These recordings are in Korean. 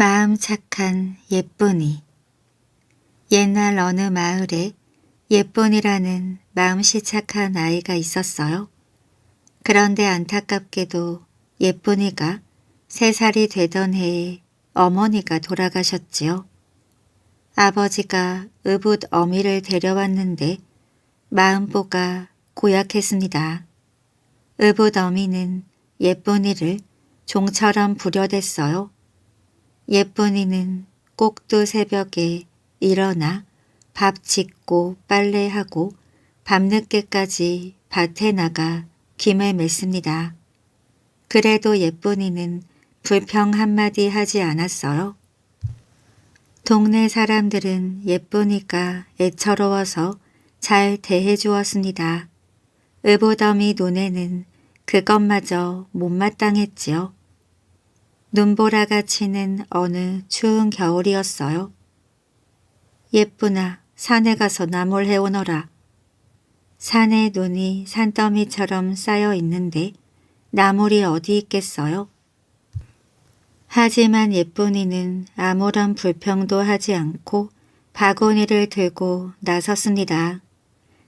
마음 착한 예쁜이. 옛날 어느 마을에 예쁜이라는 마음씨 착한 아이가 있었어요. 그런데 안타깝게도 예쁜이가 3살이 되던 해에 어머니가 돌아가셨지요. 아버지가 의붓 어미를 데려왔는데 마음보가 고약했습니다. 의붓 어미는 예쁜이를 종처럼 부려댔어요. 예쁜이는 꼭두 새벽에 일어나 밥 짓고 빨래하고 밤늦게까지 밭에 나가 김을 맸습니다. 그래도 예쁜이는 불평 한마디 하지 않았어요. 동네 사람들은 예쁜이가 애처로워서 잘 대해주었습니다. 의붓어미 눈에는 그것마저 못마땅했지요. 눈보라가 치는 어느 추운 겨울이었어요. 예쁜아, 산에 가서 나물 해오너라. 산에 눈이 산더미처럼 쌓여 있는데 나물이 어디 있겠어요? 하지만 예쁜이는 아무런 불평도 하지 않고 바구니를 들고 나섰습니다.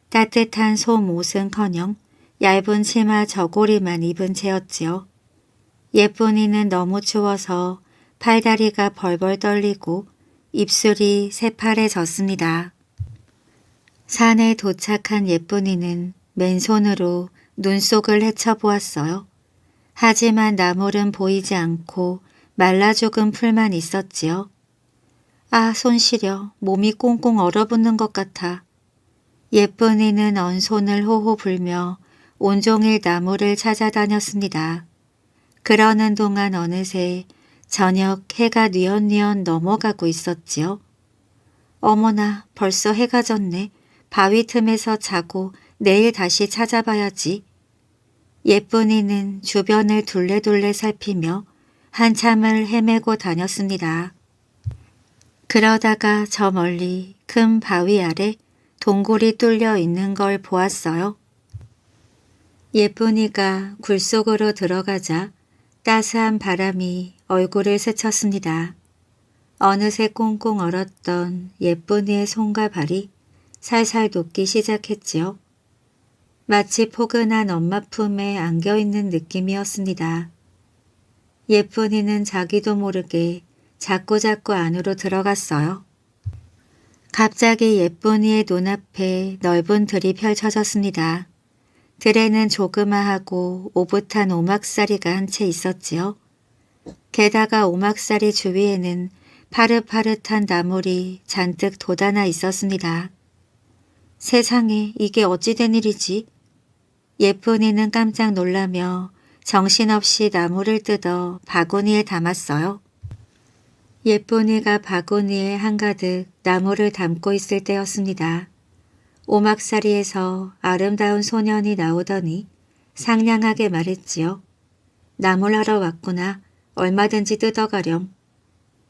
따뜻한 솜옷은커녕 얇은 치마 저고리만 입은 채였지요. 예쁜이는 너무 추워서 팔다리가 벌벌 떨리고 입술이 새파래졌습니다. 산에 도착한 예쁜이는 맨손으로 눈속을 헤쳐보았어요. 하지만 나물은 보이지 않고 말라 죽은 풀만 있었지요. 아, 손 시려. 몸이 꽁꽁 얼어붙는 것 같아. 예쁜이는 언손을 호호 불며 온종일 나무를 찾아다녔습니다. 그러는 동안 어느새 저녁 해가 뉘엿뉘엿 넘어가고 있었지요. 어머나, 벌써 해가 졌네. 바위 틈에서 자고 내일 다시 찾아봐야지. 예쁜이는 주변을 둘레둘레 살피며 한참을 헤매고 다녔습니다. 그러다가 저 멀리 큰 바위 아래 동굴이 뚫려 있는 걸 보았어요. 예쁜이가 굴 속으로 들어가자 따스한 바람이 얼굴을 스쳤습니다. 어느새 꽁꽁 얼었던 예쁜이의 손과 발이 살살 녹기 시작했지요. 마치 포근한 엄마 품에 안겨있는 느낌이었습니다. 예쁜이는 자기도 모르게 자꾸자꾸 안으로 들어갔어요. 갑자기 예쁜이의 눈앞에 넓은 들이 펼쳐졌습니다. 들에는 조그마하고 오붓한 오막살이가 한 채 있었지요. 게다가 오막살이 주위에는 파릇파릇한 나물이 잔뜩 돋아나 있었습니다. 세상에, 이게 어찌 된 일이지? 예쁜이는 깜짝 놀라며 정신없이 나물을 뜯어 바구니에 담았어요. 예쁜이가 바구니에 한가득 나물을 담고 있을 때였습니다. 오막살이에서 아름다운 소년이 나오더니 상냥하게 말했지요. 나물하러 왔구나. 얼마든지 뜯어가렴.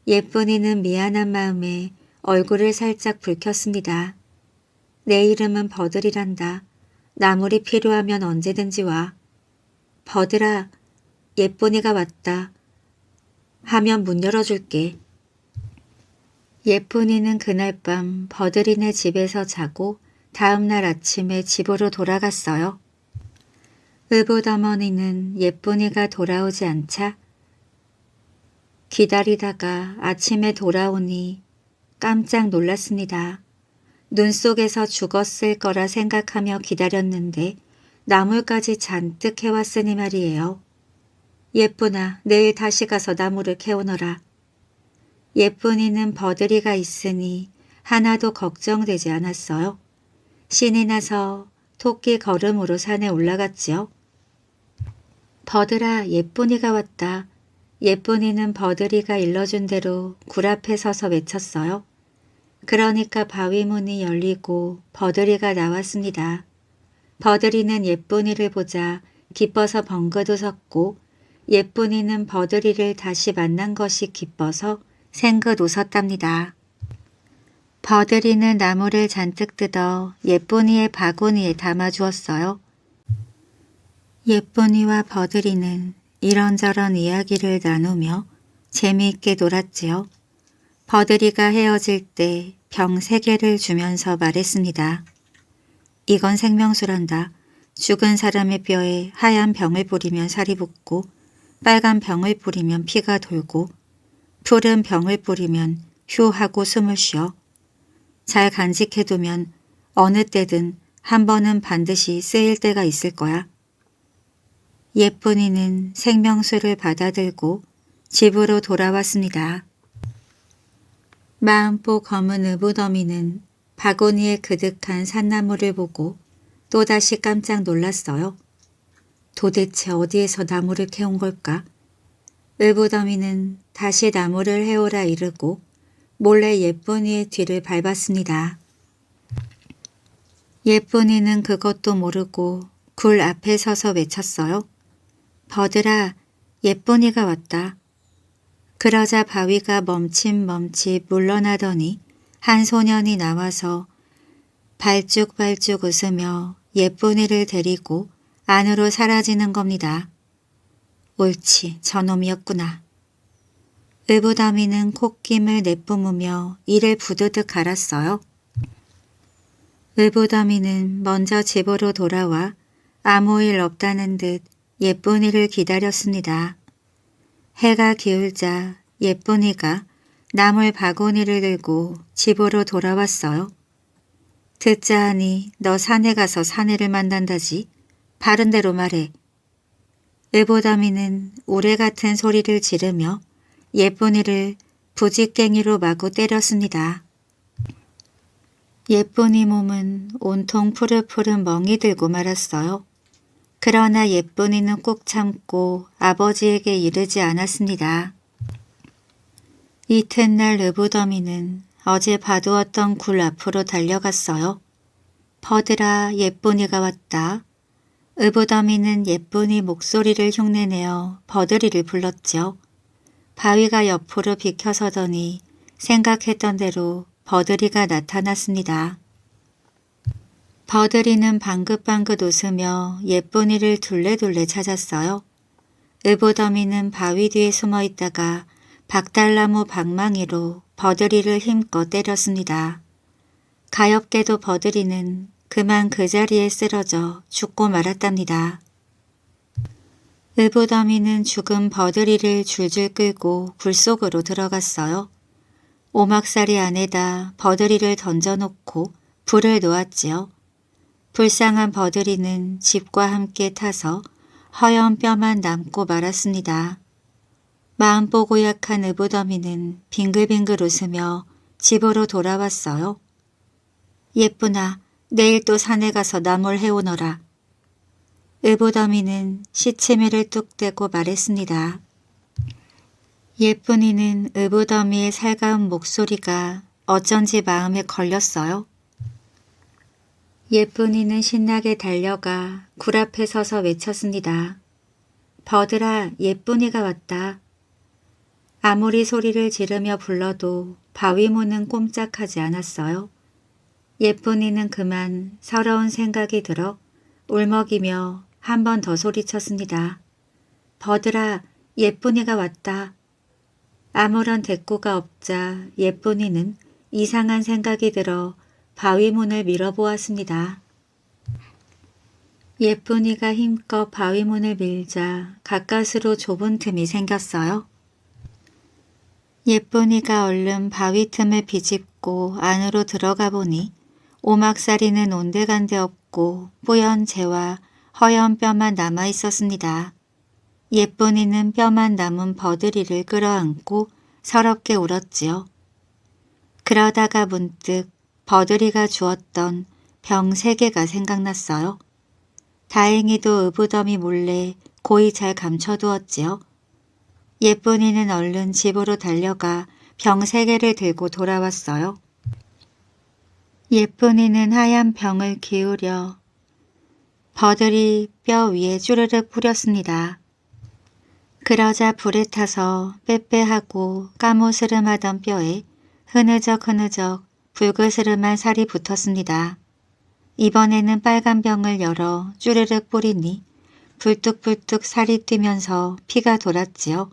예쁜이는 미안한 마음에 얼굴을 살짝 붉혔습니다. 내 이름은 버들이란다. 나물이 필요하면 언제든지 와. 버들아, 예쁜이가 왔다. 하면 문 열어줄게. 예쁜이는 그날 밤 버들이네 집에서 자고 다음 날 아침에 집으로 돌아갔어요. 의붓 어머니는 예쁜이가 돌아오지 않자 기다리다가 아침에 돌아오니 깜짝 놀랐습니다. 눈 속에서 죽었을 거라 생각하며 기다렸는데 나물까지 잔뜩 해왔으니 말이에요. 예쁜아, 내일 다시 가서 나물을 캐오너라. 예쁜이는 버들이가 있으니 하나도 걱정되지 않았어요. 신이 나서 토끼 걸음으로 산에 올라갔지요. 버들아, 예쁜이가 왔다. 예쁜이는 버들이가 일러준 대로 굴 앞에 서서 외쳤어요. 그러니까 바위 문이 열리고 버들이가 나왔습니다. 버들이는 예쁜이를 보자 기뻐서 벙긋 웃었고 예쁜이는 버들이를 다시 만난 것이 기뻐서 생긋 웃었답니다. 버들이는 나물을 잔뜩 뜯어 예쁜이의 바구니에 담아주었어요. 예쁜이와 버들이는 이런저런 이야기를 나누며 재미있게 놀았지요. 버들이가 헤어질 때 병 3개를 주면서 말했습니다. 이건 생명수란다. 죽은 사람의 뼈에 하얀 병을 뿌리면 살이 붙고 빨간 병을 뿌리면 피가 돌고 푸른 병을 뿌리면 휴 하고 숨을 쉬어. 잘 간직해두면 어느 때든 한 번은 반드시 쓰일 때가 있을 거야. 예쁜이는 생명수를 받아들고 집으로 돌아왔습니다. 마음보 검은 의붓어미는 바구니에 그득한 산나물을 보고 또다시 깜짝 놀랐어요. 도대체 어디에서 나무를 캐온 걸까? 의붓어미는 다시 나무를 해오라 이르고 몰래 예쁜이의 뒤를 밟았습니다. 예쁜이는 그것도 모르고 굴 앞에 서서 외쳤어요. 버들아, 예쁜이가 왔다. 그러자 바위가 멈칫멈칫 물러나더니 한 소년이 나와서 발쭉발쭉 웃으며 예쁜이를 데리고 안으로 사라지는 겁니다. 옳지, 저놈이었구나. 의붓어미는 콧김을 내뿜으며 이를 부드득 갈았어요. 의붓어미는 먼저 집으로 돌아와 아무 일 없다는 듯 예쁜이를 기다렸습니다. 해가 기울자 예쁜이가 나물 바구니를 들고 집으로 돌아왔어요. 듣자 하니 너 산에 가서 사내를 만난다지. 바른 대로 말해. 의붓어미는 우레 같은 소리를 지르며 예쁜이를 부직갱이로 마구 때렸습니다. 예쁜이 몸은 온통 푸릇푸릇 멍이 들고 말았어요. 그러나 예쁜이는 꾹 참고 아버지에게 이르지 않았습니다. 이튿날 의붓어미는 어제 봐두었던 굴 앞으로 달려갔어요. 버들아, 예쁜이가 왔다. 의붓어미는 예쁜이 목소리를 흉내내어 버들이를 불렀죠. 바위가 옆으로 비켜서더니 생각했던 대로 버들이가 나타났습니다. 버들이는 방긋방긋 웃으며 예쁜이를 둘레둘레 찾았어요. 의붓어미는 바위 뒤에 숨어 있다가 박달나무 방망이로 버들이를 힘껏 때렸습니다. 가엾게도 버들이는 그만 그 자리에 쓰러져 죽고 말았답니다. 의붓어미는 죽은 버들이를 줄줄 끌고 굴 속으로 들어갔어요. 오막살이 안에다 버들이를 던져놓고 불을 놓았지요. 불쌍한 버들이는 집과 함께 타서 허연 뼈만 남고 말았습니다. 마음보 고약한 의붓어미는 빙글빙글 웃으며 집으로 돌아왔어요. 예쁘나, 내일 또 산에 가서 나물 해오너라. 의붓어미는 시치미를 뚝 떼고 말했습니다. 예쁜이는 의붓어미의 살가운 목소리가 어쩐지 마음에 걸렸어요. 예쁜이는 신나게 달려가 굴 앞에 서서 외쳤습니다. 버들아, 예쁜이가 왔다. 아무리 소리를 지르며 불러도 바위문은 꼼짝하지 않았어요. 예쁜이는 그만 서러운 생각이 들어 울먹이며 한 번 더 소리쳤습니다. 버들아, 예쁜이가 왔다. 아무런 대꾸가 없자 예쁜이는 이상한 생각이 들어 바위문을 밀어보았습니다. 예쁜이가 힘껏 바위문을 밀자 가까스로 좁은 틈이 생겼어요. 예쁜이가 얼른 바위 틈을 비집고 안으로 들어가 보니 오막살이는 온데간데 없고 뿌연 재와 허연 뼈만 남아 있었습니다. 예쁜이는 뼈만 남은 버들이를 끌어안고 서럽게 울었지요. 그러다가 문득 버들이가 주었던 병 3개가 생각났어요. 다행히도 의붓어미 몰래 고이 잘 감춰두었지요. 예쁜이는 얼른 집으로 달려가 병 3개를 들고 돌아왔어요. 예쁜이는 하얀 병을 기울여 버들이 뼈 위에 쭈르륵 뿌렸습니다. 그러자 불에 타서 빼빼하고 까무스름하던 뼈에 흐느적 붉으스름한 살이 붙었습니다. 이번에는 빨간 병을 열어 쭈르륵 뿌리니 불뚝불뚝 살이 뛰면서 피가 돌았지요.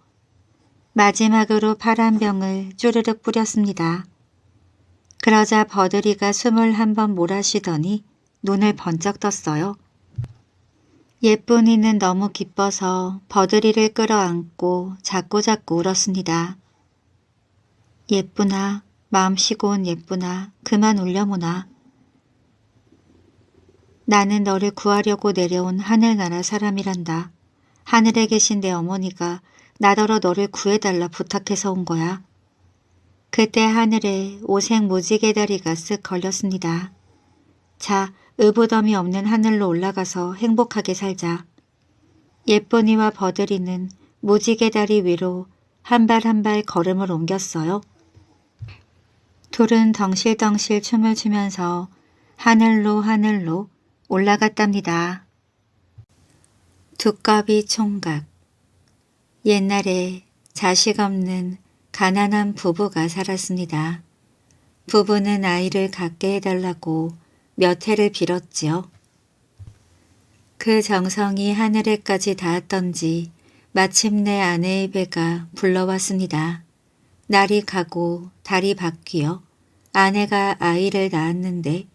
마지막으로 파란 병을 쪼르륵 뿌렸습니다. 그러자 버들이가 숨을 한번 몰아쉬더니 눈을 번쩍 떴어요. 예쁜이는 너무 기뻐서 버들이를 끌어안고 자꾸자꾸 울었습니다. 예쁘나, 마음 쉬고 온 예쁘나, 그만 울려무나. 나는 너를 구하려고 내려온 하늘나라 사람이란다. 하늘에 계신 내 어머니가 나더러 너를 구해달라 부탁해서 온 거야. 그때 하늘에 오색 무지개 다리가 쓱 걸렸습니다. 자, 의부덤이 없는 하늘로 올라가서 행복하게 살자. 예쁜이와 버들이는 무지개 다리 위로 한 발 한 발 걸음을 옮겼어요. 둘은 덩실덩실 춤을 추면서 하늘로 올라갔답니다. 두꺼비 총각. 옛날에 자식 없는 가난한 부부가 살았습니다. 부부는 아이를 갖게 해달라고 몇 해를 빌었지요. 그 정성이 하늘에까지 닿았던지 마침내 아내의 배가 불러왔습니다. 날이 가고 달이 바뀌어 아내가 아이를 낳았는데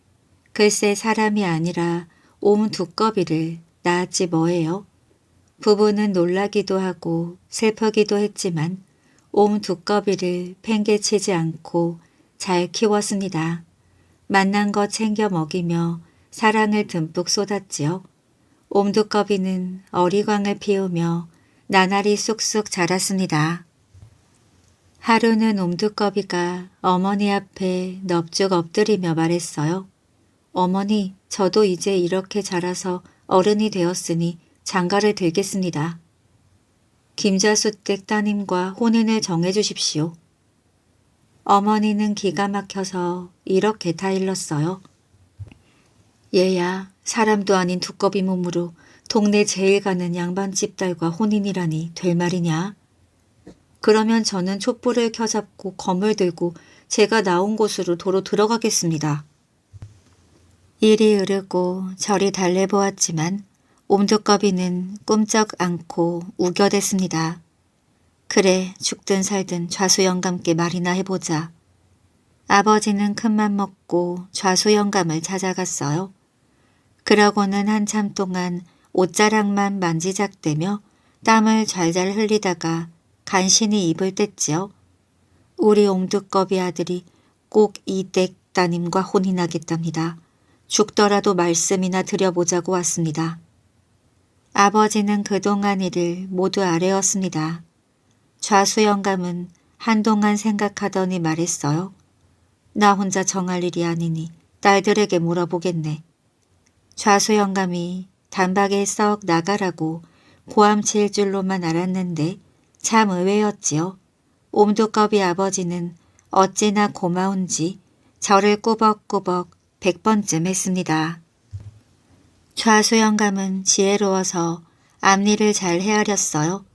글쎄 사람이 아니라 옴 두꺼비를 낳았지 뭐예요. 부부는 놀라기도 하고 슬프기도 했지만 옴 두꺼비를 팽개치지 않고 잘 키웠습니다. 만난 거 챙겨 먹이며 사랑을 듬뿍 쏟았지요. 옴 두꺼비는 어리광을 피우며 나날이 쑥쑥 자랐습니다. 하루는 옴 두꺼비가 어머니 앞에 넙죽 엎드리며 말했어요. 어머니, 저도 이제 이렇게 자라서 어른이 되었으니 장가를 들겠습니다. 김자수댁 따님과 혼인을 정해주십시오. 어머니는 기가 막혀서 이렇게 타일렀어요. 얘야, 사람도 아닌 두꺼비 몸으로 동네 제일 가는 양반집 딸과 혼인이라니 될 말이냐? 그러면 저는 촛불을 켜잡고 검을 들고 제가 나온 곳으로 도로 들어가겠습니다. 이리 으르고 저리 달래보았지만 옴두꺼비는 꿈쩍 않고 우겨댔습니다. 그래, 죽든 살든 좌수영감께 말이나 해보자. 아버지는 큰맘 먹고 좌수영감을 찾아갔어요. 그러고는 한참 동안 옷자락만 만지작대며 땀을 잘잘 흘리다가 간신히 입을 뗐지요. 우리 옴두꺼비 아들이 꼭 이댁 따님과 혼인하겠답니다. 죽더라도 말씀이나 드려보자고 왔습니다. 아버지는 그동안 일을 모두 아뢰었습니다. 좌수영감은 한동안 생각하더니 말했어요. 나 혼자 정할 일이 아니니 딸들에게 물어보겠네. 좌수영감이 단박에 썩 나가라고 고함칠 줄로만 알았는데 참 의외였지요. 옴두꺼비 아버지는 어찌나 고마운지 저를 꾸벅꾸벅 100번쯤 했습니다. 좌수영감은 지혜로워서 앞일을 잘 헤아렸어요.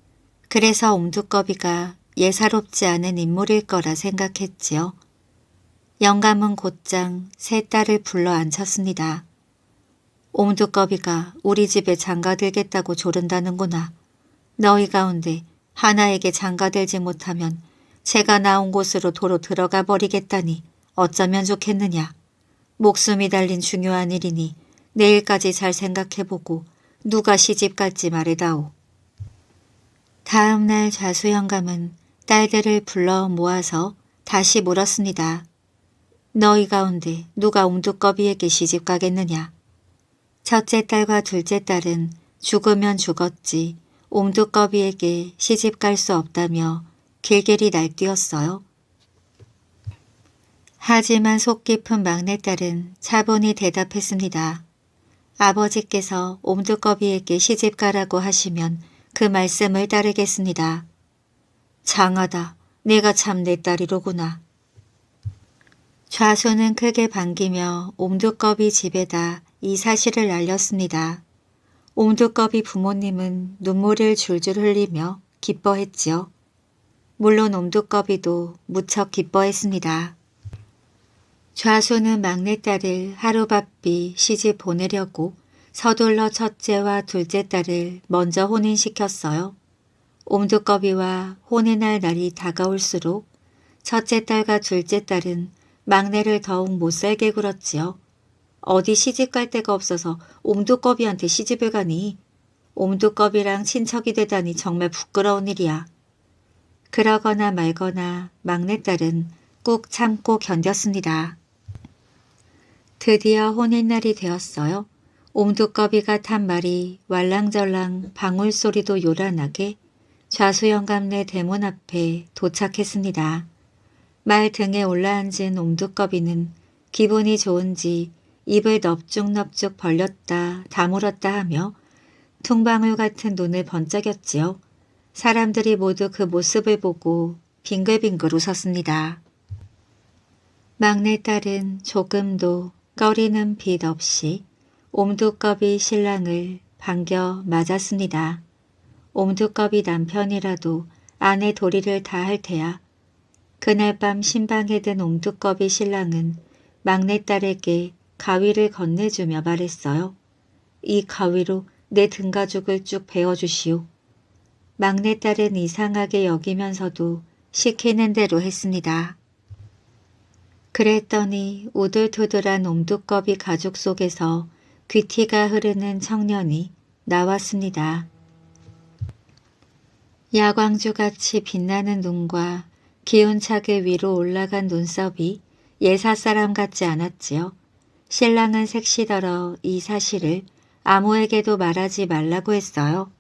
그래서 옴두꺼비가 예사롭지 않은 인물일 거라 생각했지요. 영감은 곧장 세 딸을 불러 앉혔습니다. 옴두꺼비가 우리 집에 장가들겠다고 조른다는구나. 너희 가운데 하나에게 장가들지 못하면 제가 나온 곳으로 도로 들어가 버리겠다니 어쩌면 좋겠느냐. 목숨이 달린 중요한 일이니 내일까지 잘 생각해보고 누가 시집 갈지 말해다오. 다음 날 좌수영감은 딸들을 불러 모아서 다시 물었습니다. 너희 가운데 누가 옴두꺼비에게 시집 가겠느냐. 첫째 딸과 둘째 딸은 죽으면 죽었지 옴두꺼비에게 시집 갈 수 없다며 길길이 날뛰었어요. 하지만 속 깊은 막내딸은 차분히 대답했습니다. 아버지께서 옴두꺼비에게 시집 가라고 하시면 그 말씀을 따르겠습니다. 장하다. 내가 참 내 딸이로구나. 좌수는 크게 반기며 옴두꺼비 집에다 이 사실을 알렸습니다. 옴두꺼비 부모님은 눈물을 줄줄 흘리며 기뻐했지요. 물론 옴두꺼비도 무척 기뻐했습니다. 좌수는 막내딸을 하루바삐 시집 보내려고 서둘러 첫째와 둘째 딸을 먼저 혼인시켰어요. 옴두꺼비와 혼의 날이 다가올수록 첫째 딸과 둘째 딸은 막내를 더욱 못살게 굴었지요. 어디 시집갈 데가 없어서 옴두꺼비한테 시집을 가니 옴두꺼비랑 친척이 되다니 정말 부끄러운 일이야. 그러거나 말거나 막내딸은 꾹 참고 견뎠습니다. 드디어 혼인날이 되었어요. 옴두꺼비가 탄 말이 왈랑절랑 방울소리도 요란하게 좌수영감네 대문 앞에 도착했습니다. 말 등에 올라앉은 옴두꺼비는 기분이 좋은지 입을 넙죽넙죽 벌렸다 다물었다 하며 퉁방울 같은 눈을 번쩍였지요. 사람들이 모두 그 모습을 보고 빙글빙글 웃었습니다. 막내딸은 조금도 꺼리는 빛 없이 옴두꺼비 신랑을 반겨 맞았습니다. 옴두꺼비 남편이라도 아내 도리를 다 할 테야. 그날 밤 신방에 든 옴두꺼비 신랑은 막내딸에게 가위를 건네주며 말했어요. 이 가위로 내 등가죽을 쭉 베어주시오. 막내딸은 이상하게 여기면서도 시키는 대로 했습니다. 그랬더니 우들투들한 옴두꺼비 가죽 속에서 귀티가 흐르는 청년이 나왔습니다. 야광주같이 빛나는 눈과 기운차게 위로 올라간 눈썹이 예사사람 같지 않았지요. 신랑은 색시더러 이 사실을 아무에게도 말하지 말라고 했어요.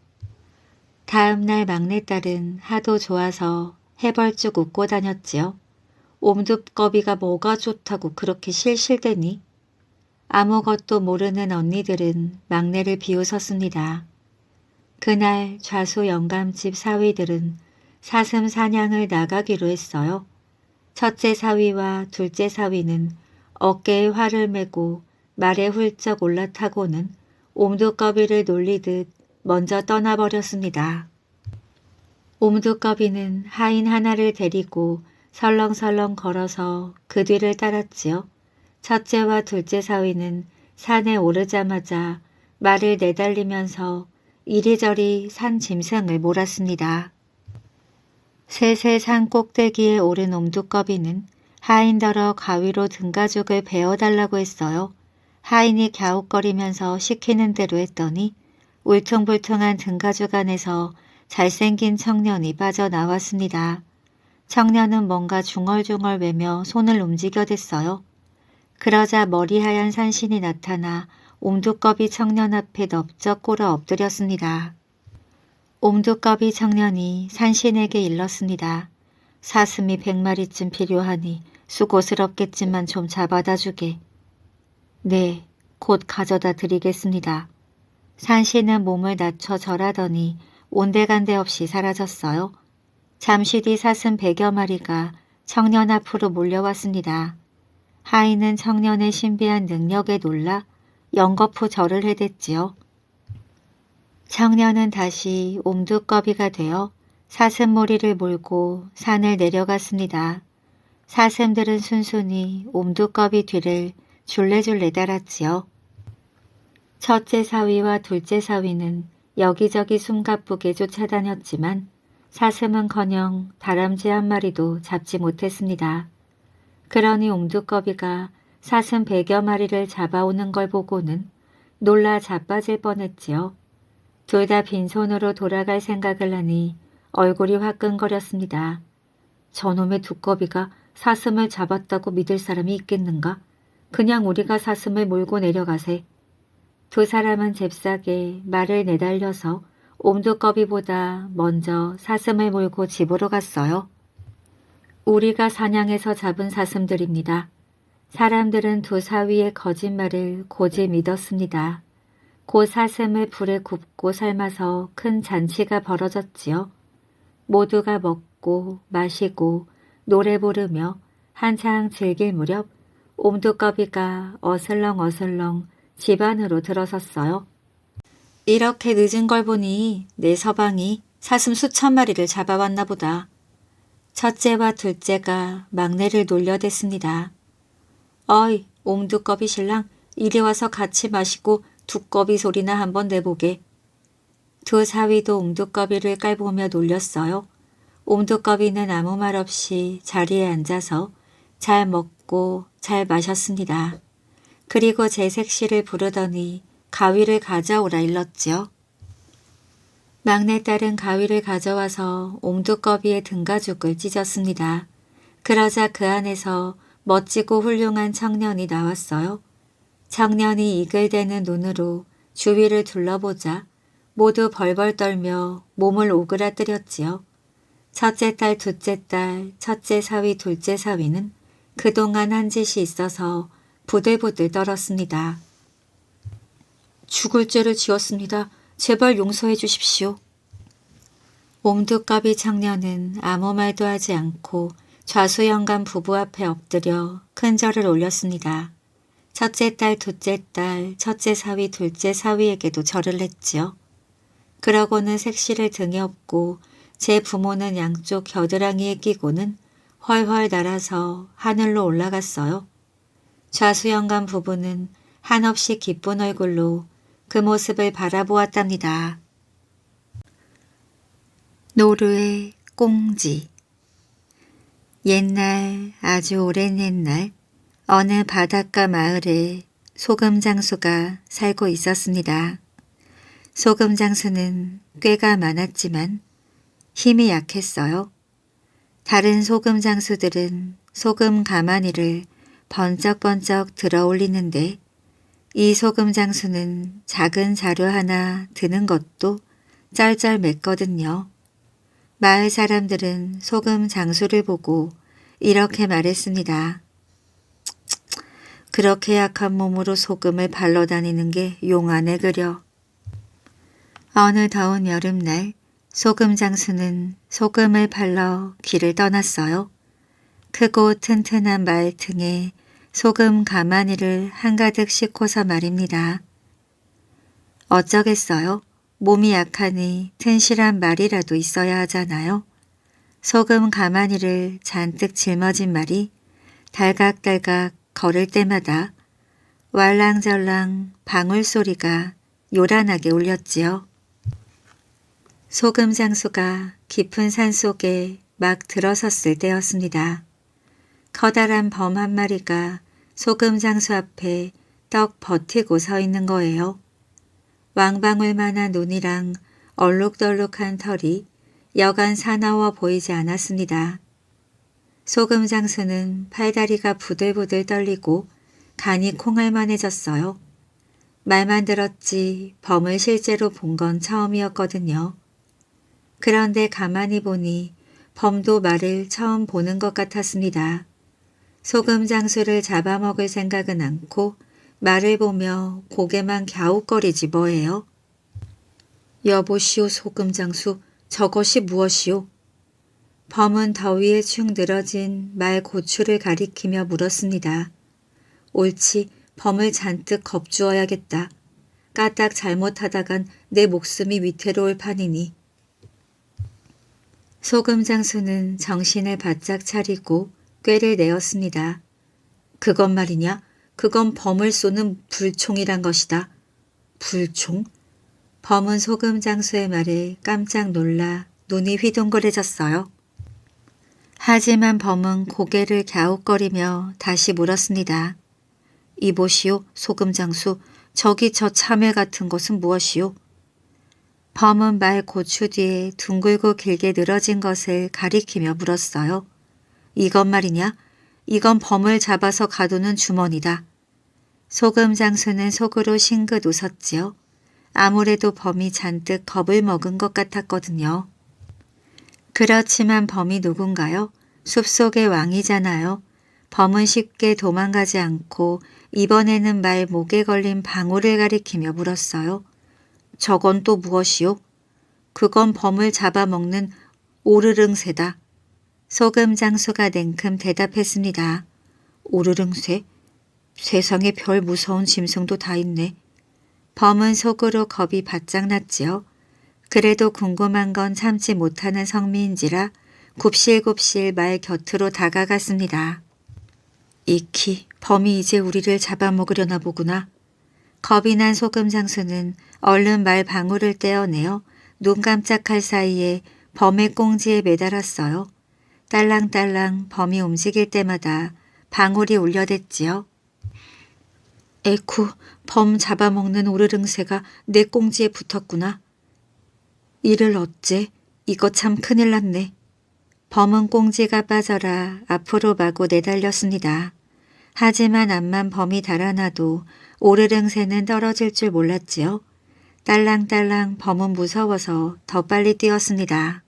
다음 날 막내딸은 하도 좋아서 해벌쭉 웃고 다녔지요. 옴두꺼비가 뭐가 좋다고 그렇게 실실대니? 아무것도 모르는 언니들은 막내를 비웃었습니다. 그날 좌수 영감집 사위들은 사슴 사냥을 나가기로 했어요. 첫째 사위와 둘째 사위는 어깨에 활을 메고 말에 훌쩍 올라타고는 옴두꺼비를 놀리듯 먼저 떠나버렸습니다. 옴두꺼비는 하인 하나를 데리고 설렁설렁 걸어서 그 뒤를 따랐지요. 첫째와 둘째 사위는 산에 오르자마자 말을 내달리면서 이리저리 산 짐승을 몰았습니다. 셋의 산 꼭대기에 오른 옴두꺼비는 하인더러 가위로 등가죽을 베어달라고 했어요. 하인이 갸웃거리면서 시키는 대로 했더니 울퉁불퉁한 등가죽 안에서 잘생긴 청년이 빠져나왔습니다. 청년은 뭔가 중얼중얼 외며 손을 움직여댔어요. 그러자 머리하얀 산신이 나타나 옴두꺼비 청년 앞에 넙적 꿇어 엎드렸습니다. 옴두꺼비 청년이 산신에게 일렀습니다. 사슴이 100마리쯤 필요하니 수고스럽겠지만 좀 잡아다 주게. 네, 곧 가져다 드리겠습니다. 산신은 몸을 낮춰 절하더니 온데간데 없이 사라졌어요. 잠시 뒤 사슴 100여 마리가 청년 앞으로 몰려왔습니다. 하인은 청년의 신비한 능력에 놀라 연거푸 절을 해댔지요. 청년은 다시 옴두꺼비가 되어 사슴무리를 몰고 산을 내려갔습니다. 사슴들은 순순히 옴두꺼비 뒤를 줄레줄레 따랐지요. 첫째 사위와 둘째 사위는 여기저기 숨가쁘게 쫓아다녔지만 사슴은커녕 다람쥐 한 마리도 잡지 못했습니다. 그러니 옴두꺼비가 사슴 100여 마리를 잡아오는 걸 보고는 놀라 자빠질 뻔했지요. 둘 다 빈손으로 돌아갈 생각을 하니 얼굴이 화끈거렸습니다. 저놈의 두꺼비가 사슴을 잡았다고 믿을 사람이 있겠는가? 그냥 우리가 사슴을 몰고 내려가세. 두 사람은 잽싸게 말을 내달려서 옴두꺼비보다 먼저 사슴을 몰고 집으로 갔어요. 우리가 사냥해서 잡은 사슴들입니다. 사람들은 두 사위의 거짓말을 고지 믿었습니다. 곧 사슴을 불에 굽고 삶아서 큰 잔치가 벌어졌지요. 모두가 먹고 마시고 노래 부르며 한창 즐길 무렵 옴두꺼비가 어슬렁어슬렁 집 안으로 들어섰어요. 이렇게 늦은 걸 보니 내 서방이 사슴 수천 마리를 잡아왔나 보다. 첫째와 둘째가 막내를 놀려댔습니다. 어이, 옴두꺼비 신랑, 이리 와서 같이 마시고 두꺼비 소리나 한번 내보게. 두 사위도 옴두꺼비를 깔보며 놀렸어요. 옴두꺼비는 아무 말 없이 자리에 앉아서 잘 먹고 잘 마셨습니다. 그리고 제 색시를 부르더니 가위를 가져오라 일렀지요. 막내딸은 가위를 가져와서 옴두꺼비의 등가죽을 찢었습니다. 그러자 그 안에서 멋지고 훌륭한 청년이 나왔어요. 청년이 이글대는 눈으로 주위를 둘러보자 모두 벌벌 떨며 몸을 오그라뜨렸지요. 첫째 딸, 둘째 딸, 첫째 사위, 둘째 사위는 그동안 한 짓이 있어서 부들부들 떨었습니다. 죽을 죄를 지었습니다. 제발 용서해 주십시오. 옴두꺼비 청년은 아무 말도 하지 않고 좌수영감 부부 앞에 엎드려 큰 절을 올렸습니다. 첫째 딸, 둘째 딸, 첫째 사위, 둘째 사위에게도 절을 했지요. 그러고는 색시를 등에 업고 제 부모는 양쪽 겨드랑이에 끼고는 훨훨 날아서 하늘로 올라갔어요. 좌수영감 부부는 한없이 기쁜 얼굴로 그 모습을 바라보았답니다. 노르의 꽁지. 옛날, 아주 오랜 옛날 어느 바닷가 마을에 소금장수가 살고 있었습니다. 소금장수는 꾀가 많았지만 힘이 약했어요. 다른 소금장수들은 소금 가마니를 번쩍번쩍 들어 올리는데 이 소금장수는 작은 자루 하나 드는 것도 쩔쩔맸거든요. 마을 사람들은 소금장수를 보고 이렇게 말했습니다. 그렇게 약한 몸으로 소금을 발로 다니는 게 용안에 그려. 어느 더운 여름날 소금장수는 소금을 팔러 길을 떠났어요. 크고 튼튼한 말 등에 소금 가마니를 한가득 싣고서 말입니다. 어쩌겠어요. 몸이 약하니 튼실한 말이라도 있어야 하잖아요. 소금 가마니를 잔뜩 짊어진 말이 달각달각 걸을 때마다 왈랑절랑 방울소리가 요란하게 울렸지요. 소금장수가 깊은 산속에 막 들어섰을 때였습니다. 커다란 범 한 마리가 소금장수 앞에 떡 버티고 서 있는 거예요. 왕방울만한 눈이랑 얼룩덜룩한 털이 여간 사나워 보이지 않았습니다. 소금장수는 팔다리가 부들부들 떨리고 간이 콩알만해졌어요. 말만 들었지 범을 실제로 본 건 처음이었거든요. 그런데 가만히 보니 범도 말을 처음 보는 것 같았습니다. 소금장수를 잡아먹을 생각은 않고 말을 보며 고개만 갸웃거리지 뭐예요. 여보시오 소금장수, 저것이 무엇이오? 범은 더위에 축 늘어진 말 고추를 가리키며 물었습니다. 옳지, 범을 잔뜩 겁주어야겠다. 까딱 잘못하다간 내 목숨이 위태로울 판이니. 소금장수는 정신을 바짝 차리고 꾀를 내었습니다. 그건 말이냐? 그건 범을 쏘는 불총이란 것이다. 불총? 범은 소금장수의 말에 깜짝 놀라 눈이 휘둥그레졌어요. 하지만 범은 고개를 갸웃거리며 다시 물었습니다. 이보시오, 소금장수, 저기 저 참외 같은 것은 무엇이오? 범은 말 고추 뒤에 둥글고 길게 늘어진 것을 가리키며 물었어요. 이건 말이냐? 이건 범을 잡아서 가두는 주머니다. 소금장수는 속으로 싱긋 웃었지요. 아무래도 범이 잔뜩 겁을 먹은 것 같았거든요. 그렇지만 범이 누군가요? 숲속의 왕이잖아요. 범은 쉽게 도망가지 않고 이번에는 말 목에 걸린 방울을 가리키며 물었어요. 저건 또 무엇이오? 그건 범을 잡아먹는 오르릉새다. 소금장수가 냉큼 대답했습니다. 오르릉새? 세상에 별 무서운 짐승도 다 있네. 범은 속으로 겁이 바짝 났지요. 그래도 궁금한 건 참지 못하는 성미인지라 굽실굽실 말 곁으로 다가갔습니다. 이키, 범이 이제 우리를 잡아먹으려나 보구나. 겁이 난 소금장수는 얼른 말 방울을 떼어내어 눈 깜짝할 사이에 범의 꽁지에 매달았어요. 딸랑딸랑 범이 움직일 때마다 방울이 울려댔지요. 에쿠, 범 잡아먹는 오르릉새가 내 꽁지에 붙었구나. 이를 어째? 이거 참 큰일 났네. 범은 꽁지가 빠져라 앞으로 마구 내달렸습니다. 하지만 앞만 범이 달아나도 오르릉새는 떨어질 줄 몰랐지요. 딸랑딸랑 범은 무서워서 더 빨리 뛰었습니다.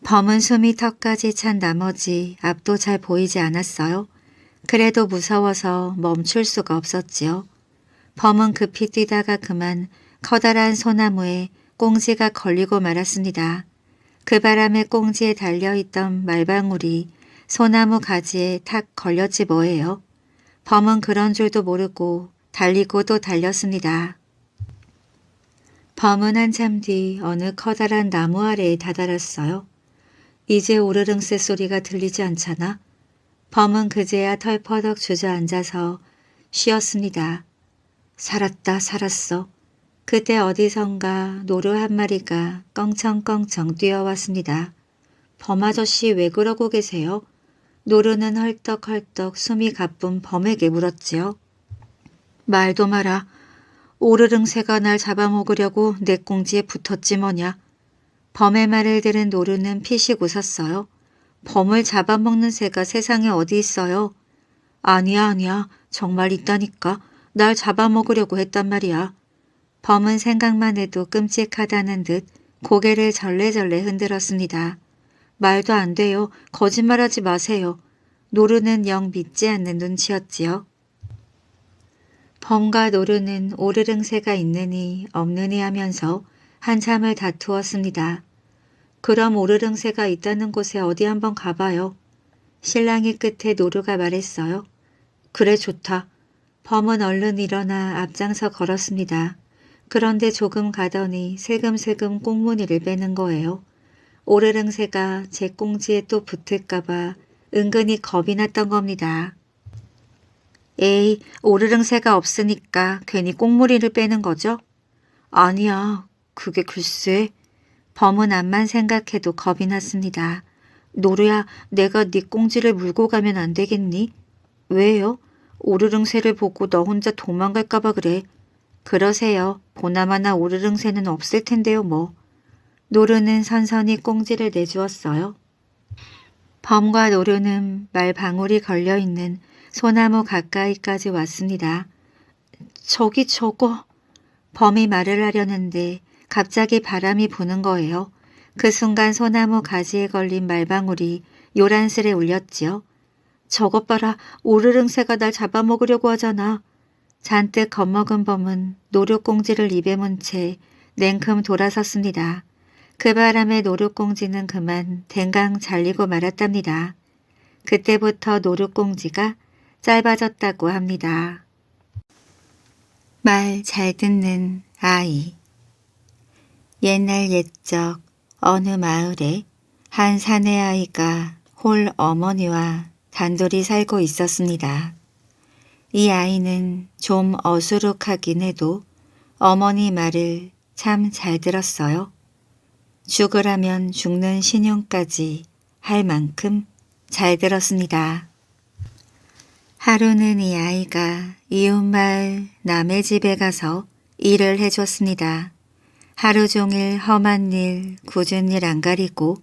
범은 숨이 턱까지 찬 나머지 앞도 잘 보이지 않았어요. 그래도 무서워서 멈출 수가 없었지요. 범은 급히 뛰다가 그만 커다란 소나무에 꽁지가 걸리고 말았습니다. 그 바람에 꽁지에 달려있던 말방울이 소나무 가지에 탁 걸렸지 뭐예요. 범은 그런 줄도 모르고 달리고 또 달렸습니다. 범은 한참 뒤 어느 커다란 나무 아래에 다다랐어요. 이제 오르릉새 소리가 들리지 않잖아. 범은 그제야 털퍼덕 주저앉아서 쉬었습니다. 살았다 살았어. 그때 어디선가 노루 한 마리가 껑청껑청 뛰어왔습니다. 범 아저씨 왜 그러고 계세요? 노루는 헐떡헐떡 숨이 가쁜 범에게 물었지요. 말도 마라. 오르릉새가 날 잡아먹으려고 내 꽁지에 붙었지 뭐냐. 범의 말을 들은 노루는 피식 웃었어요. 범을 잡아먹는 새가 세상에 어디 있어요? 아니야. 정말 있다니까. 날 잡아먹으려고 했단 말이야. 범은 생각만 해도 끔찍하다는 듯 고개를 절레절레 흔들었습니다. 말도 안 돼요. 거짓말하지 마세요. 노루는 영 믿지 않는 눈치였지요. 범과 노루는 오르릉새가 있느니 없느니 하면서 한참을 다투었습니다. 그럼 오르릉새가 있다는 곳에 어디 한번 가봐요. 신랑이 끝에 노루가 말했어요. 그래 좋다. 범은 얼른 일어나 앞장서 걸었습니다. 그런데 조금 가더니 슬금슬금 꽁무니를 빼는 거예요. 오르릉새가 제 꽁지에 또 붙을까봐 은근히 겁이 났던 겁니다. 에이, 오르릉새가 없으니까 괜히 꽁무니를 빼는 거죠? 아니야, 그게 글쎄. 범은 앞만 생각해도 겁이 났습니다. 노루야, 내가 네 꽁지를 물고 가면 안 되겠니? 왜요? 오르릉새를 보고 너 혼자 도망갈까 봐 그래. 그러세요. 보나마나 오르릉새는 없을 텐데요 뭐. 노루는 선선히 꽁지를 내주었어요. 범과 노루는 말방울이 걸려있는 소나무 가까이까지 왔습니다. 저기 저거. 범이 말을 하려는데 갑자기 바람이 부는 거예요. 그 순간 소나무 가지에 걸린 말방울이 요란스레 울렸지요. 저것 봐라. 오르릉새가 날 잡아먹으려고 하잖아. 잔뜩 겁먹은 범은 노루꽁지를 입에 문 채 냉큼 돌아섰습니다. 그 바람에 노루꽁지는 그만 댕강 잘리고 말았답니다. 그때부터 노루꽁지가 짧아졌다고 합니다. 말 잘 듣는 아이. 옛날 옛적 어느 마을에 한 사내 아이가 홀 어머니와 단둘이 살고 있었습니다. 이 아이는 좀 어수룩하긴 해도 어머니 말을 참 잘 들었어요. 죽으라면 죽는 신용까지 할 만큼 잘 들었습니다. 하루는 이 아이가 이웃마을 남의 집에 가서 일을 해줬습니다. 하루 종일 험한 일, 굳은 일 안 가리고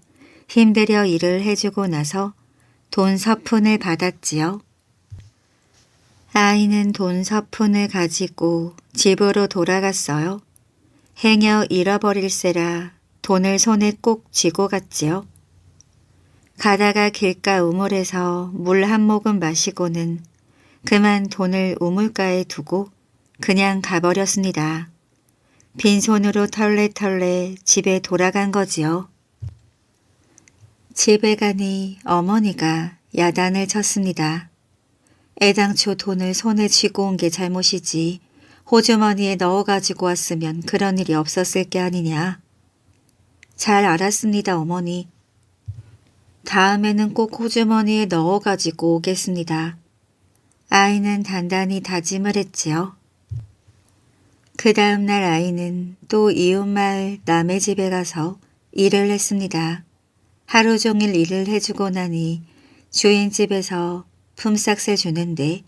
힘들여 일을 해주고 나서 돈 서푼을 받았지요. 아이는 돈 서푼을 가지고 집으로 돌아갔어요. 행여 잃어버릴세라 돈을 손에 꼭 쥐고 갔지요. 가다가 길가 우물에서 물 한 모금 마시고는 그만 돈을 우물가에 두고 그냥 가버렸습니다. 빈손으로 털레털레 집에 돌아간 거지요. 집에 가니 어머니가 야단을 쳤습니다. 애당초 돈을 손에 쥐고 온 게 잘못이지 호주머니에 넣어가지고 왔으면 그런 일이 없었을 게 아니냐. 잘 알았습니다, 어머니. 다음에는 꼭 호주머니에 넣어가지고 오겠습니다. 아이는 단단히 다짐을 했지요. 그 다음 날 아이는 또 이웃마을 남의 집에 가서 일을 했습니다. 하루 종일 일을 해주고 나니 주인 집에서 품삯을 주는데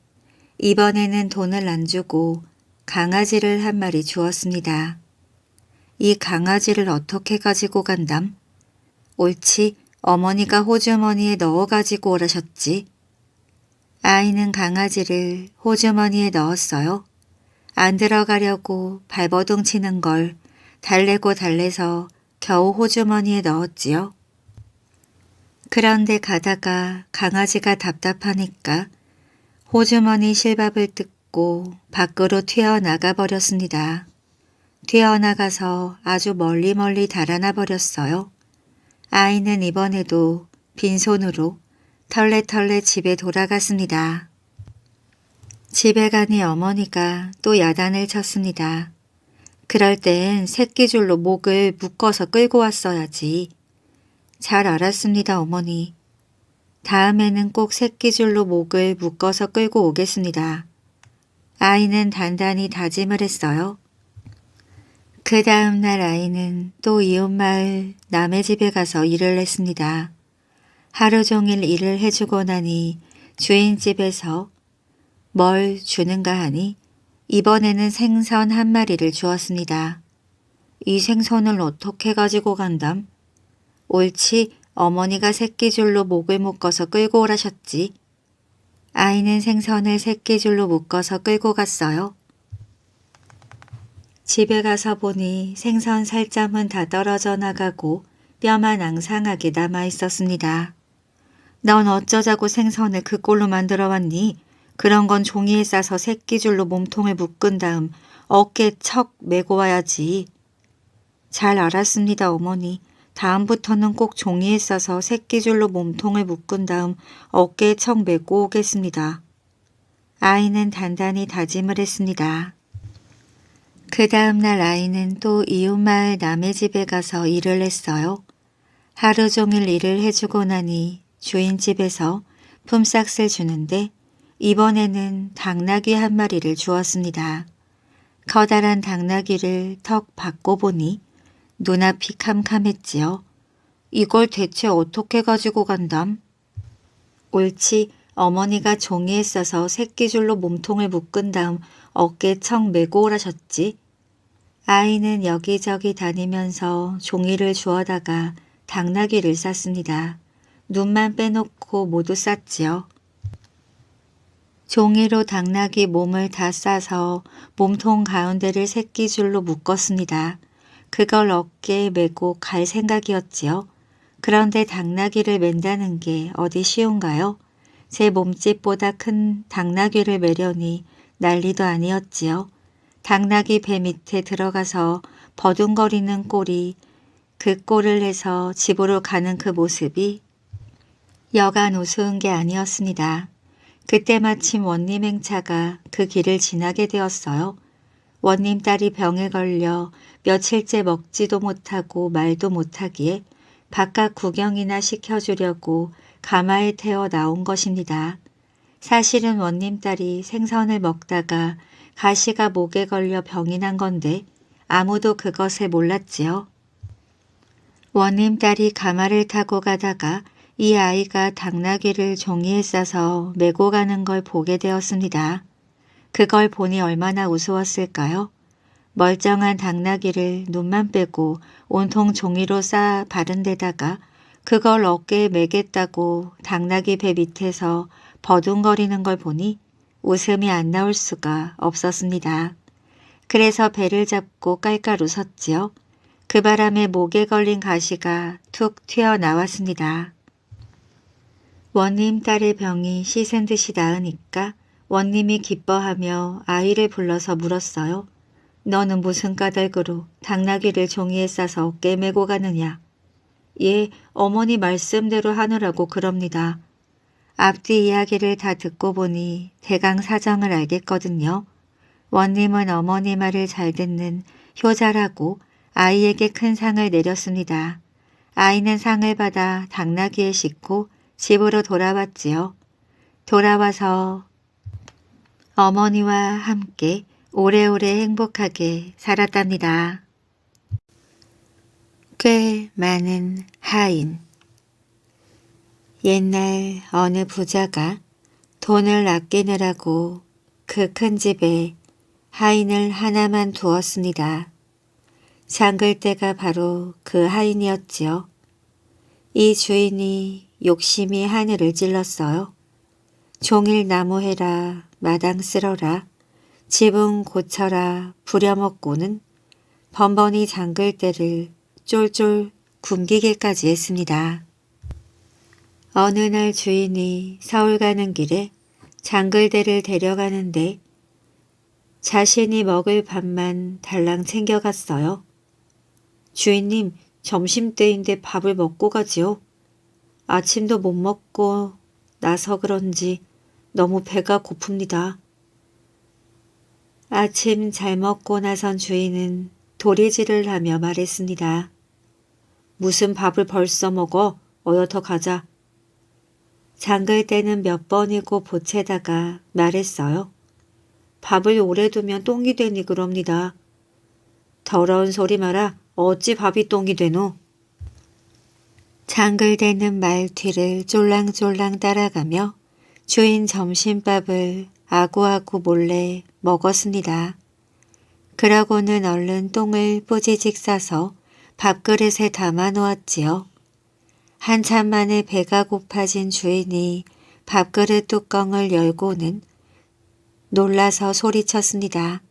이번에는 돈을 안 주고 강아지를 한 마리 주었습니다. 이 강아지를 어떻게 가지고 간담? 옳지, 어머니가 호주머니에 넣어 가지고 오라셨지. 아이는 강아지를 호주머니에 넣었어요. 안 들어가려고 발버둥 치는 걸 달래고 달래서 겨우 호주머니에 넣었지요. 그런데 가다가 강아지가 답답하니까 호주머니 실밥을 뜯고 밖으로 튀어나가 버렸습니다. 튀어나가서 아주 멀리 달아나 버렸어요. 아이는 이번에도 빈손으로 털레털레 집에 돌아갔습니다. 집에 가니 어머니가 또 야단을 쳤습니다. 그럴 땐 새끼줄로 목을 묶어서 끌고 왔어야지. 잘 알았습니다, 어머니. 다음에는 꼭 새끼줄로 목을 묶어서 끌고 오겠습니다. 아이는 단단히 다짐을 했어요. 그 다음 날 아이는 또 이웃마을 남의 집에 가서 일을 했습니다. 하루 종일 일을 해주고 나니 주인 집에서 뭘 주는가 하니 이번에는 생선 한 마리를 주었습니다. 이 생선을 어떻게 가지고 간담? 옳지, 어머니가 새끼줄로 목을 묶어서 끌고 오라셨지. 아이는 생선을 새끼줄로 묶어서 끌고 갔어요. 집에 가서 보니 생선 살점은 다 떨어져 나가고 뼈만 앙상하게 남아 있었습니다. 넌 어쩌자고 생선을 그 꼴로 만들어 왔니? 그런 건 종이에 싸서 새끼줄로 몸통을 묶은 다음 어깨에 척 메고 와야지. 잘 알았습니다, 어머니. 다음부터는 꼭 종이에 싸서 새끼줄로 몸통을 묶은 다음 어깨에 척 메고 오겠습니다. 아이는 단단히 다짐을 했습니다. 그 다음 날 아이는 또 이웃마을 남의 집에 가서 일을 했어요. 하루 종일 일을 해주고 나니 주인 집에서 품삯을 주는데 이번에는 당나귀 한 마리를 주었습니다. 커다란 당나귀를 턱 받고 보니 눈앞이 캄캄했지요. 이걸 대체 어떻게 가지고 간담? 옳지, 어머니가 종이에 싸서 새끼줄로 몸통을 묶은 다음 어깨에 척 메고 오라셨지. 아이는 여기저기 다니면서 종이를 주워다가 당나귀를 쌌습니다. 눈만 빼놓고 모두 쌌지요. 종이로 당나귀 몸을 다 싸서 몸통 가운데를 새끼줄로 묶었습니다. 그걸 어깨에 메고 갈 생각이었지요. 그런데 당나귀를 맨다는 게 어디 쉬운가요? 제 몸집보다 큰 당나귀를 매려니 난리도 아니었지요. 당나귀 배 밑에 들어가서 버둥거리는 꼴이 그 꼴을 해서 집으로 가는 그 모습이 여간 우스운 게 아니었습니다. 그때 마침 원님 행차가 그 길을 지나게 되었어요. 원님 딸이 병에 걸려 며칠째 먹지도 못하고 말도 못하기에 바깥 구경이나 시켜주려고 가마에 태워 나온 것입니다. 사실은 원님 딸이 생선을 먹다가 가시가 목에 걸려 병이 난 건데 아무도 그것을 몰랐지요. 원님 딸이 가마를 타고 가다가 이 아이가 당나귀를 종이에 싸서 메고 가는 걸 보게 되었습니다. 그걸 보니 얼마나 우스웠을까요? 멀쩡한 당나귀를 눈만 빼고 온통 종이로 싸 바른 데다가 그걸 어깨에 매겠다고 당나귀 배 밑에서 버둥거리는 걸 보니 웃음이 안 나올 수가 없었습니다. 그래서 배를 잡고 깔깔 웃었지요. 그 바람에 목에 걸린 가시가 툭 튀어나왔습니다. 원님 딸의 병이 씻은 듯이 나으니까 원님이 기뻐하며 아이를 불러서 물었어요. 너는 무슨 까닭으로 당나귀를 종이에 싸서 어깨에 메고 가느냐? 예, 어머니 말씀대로 하느라고 그럽니다. 앞뒤 이야기를 다 듣고 보니 대강 사정을 알겠거든요. 원님은 어머니 말을 잘 듣는 효자라고 아이에게 큰 상을 내렸습니다. 아이는 상을 받아 당나귀에 싣고 집으로 돌아왔지요. 돌아와서 어머니와 함께 오래오래 행복하게 살았답니다. 꽤 많은 하인. 옛날 어느 부자가 돈을 아끼느라고 그 큰 집에 하인을 하나만 두었습니다. 장글대가 바로 그 하인이었지요. 이 주인이 욕심이 하늘을 찔렀어요. 종일 나무해라, 마당 쓸어라, 지붕 고쳐라 부려먹고는 번번이 장글대를 쫄쫄 굶기기까지 했습니다. 어느 날 주인이 서울 가는 길에 장글대를 데려가는데 자신이 먹을 밥만 달랑 챙겨갔어요. 주인님, 점심때인데 밥을 먹고 가지요. 아침도 못 먹고 나서 그런지 너무 배가 고픕니다. 아침 잘 먹고 나선 주인은 도리질을 하며 말했습니다. 무슨 밥을 벌써 먹어? 어여 더 가자. 장글대는 몇 번이고 보채다가 말했어요. 밥을 오래 두면 똥이 되니 그럽니다. 더러운 소리 마라. 어찌 밥이 똥이 되노? 장글대는 말 뒤를 쫄랑쫄랑 따라가며 주인 점심밥을 아구아구 몰래 먹었습니다. 그러고는 얼른 똥을 뿌지직 싸서 밥그릇에 담아 놓았지요. 한참 만에 배가 고파진 주인이 밥그릇 뚜껑을 열고는 놀라서 소리쳤습니다.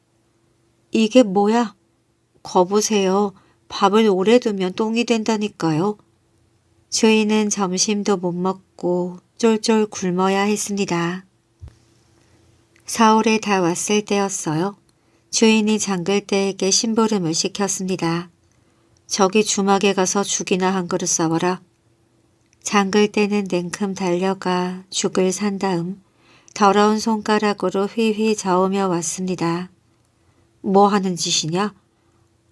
이게 뭐야? 거보세요. 밥을 오래 두면 똥이 된다니까요. 주인은 점심도 못 먹고 쫄쫄 굶어야 했습니다. 서울에 다 왔을 때였어요. 주인이 장글대에게 심부름을 시켰습니다. 저기 주막에 가서 죽이나 한 그릇 싸와라. 장글대는 냉큼 달려가 죽을 산 다음 더러운 손가락으로 휘휘 저으며 왔습니다. 뭐 하는 짓이냐?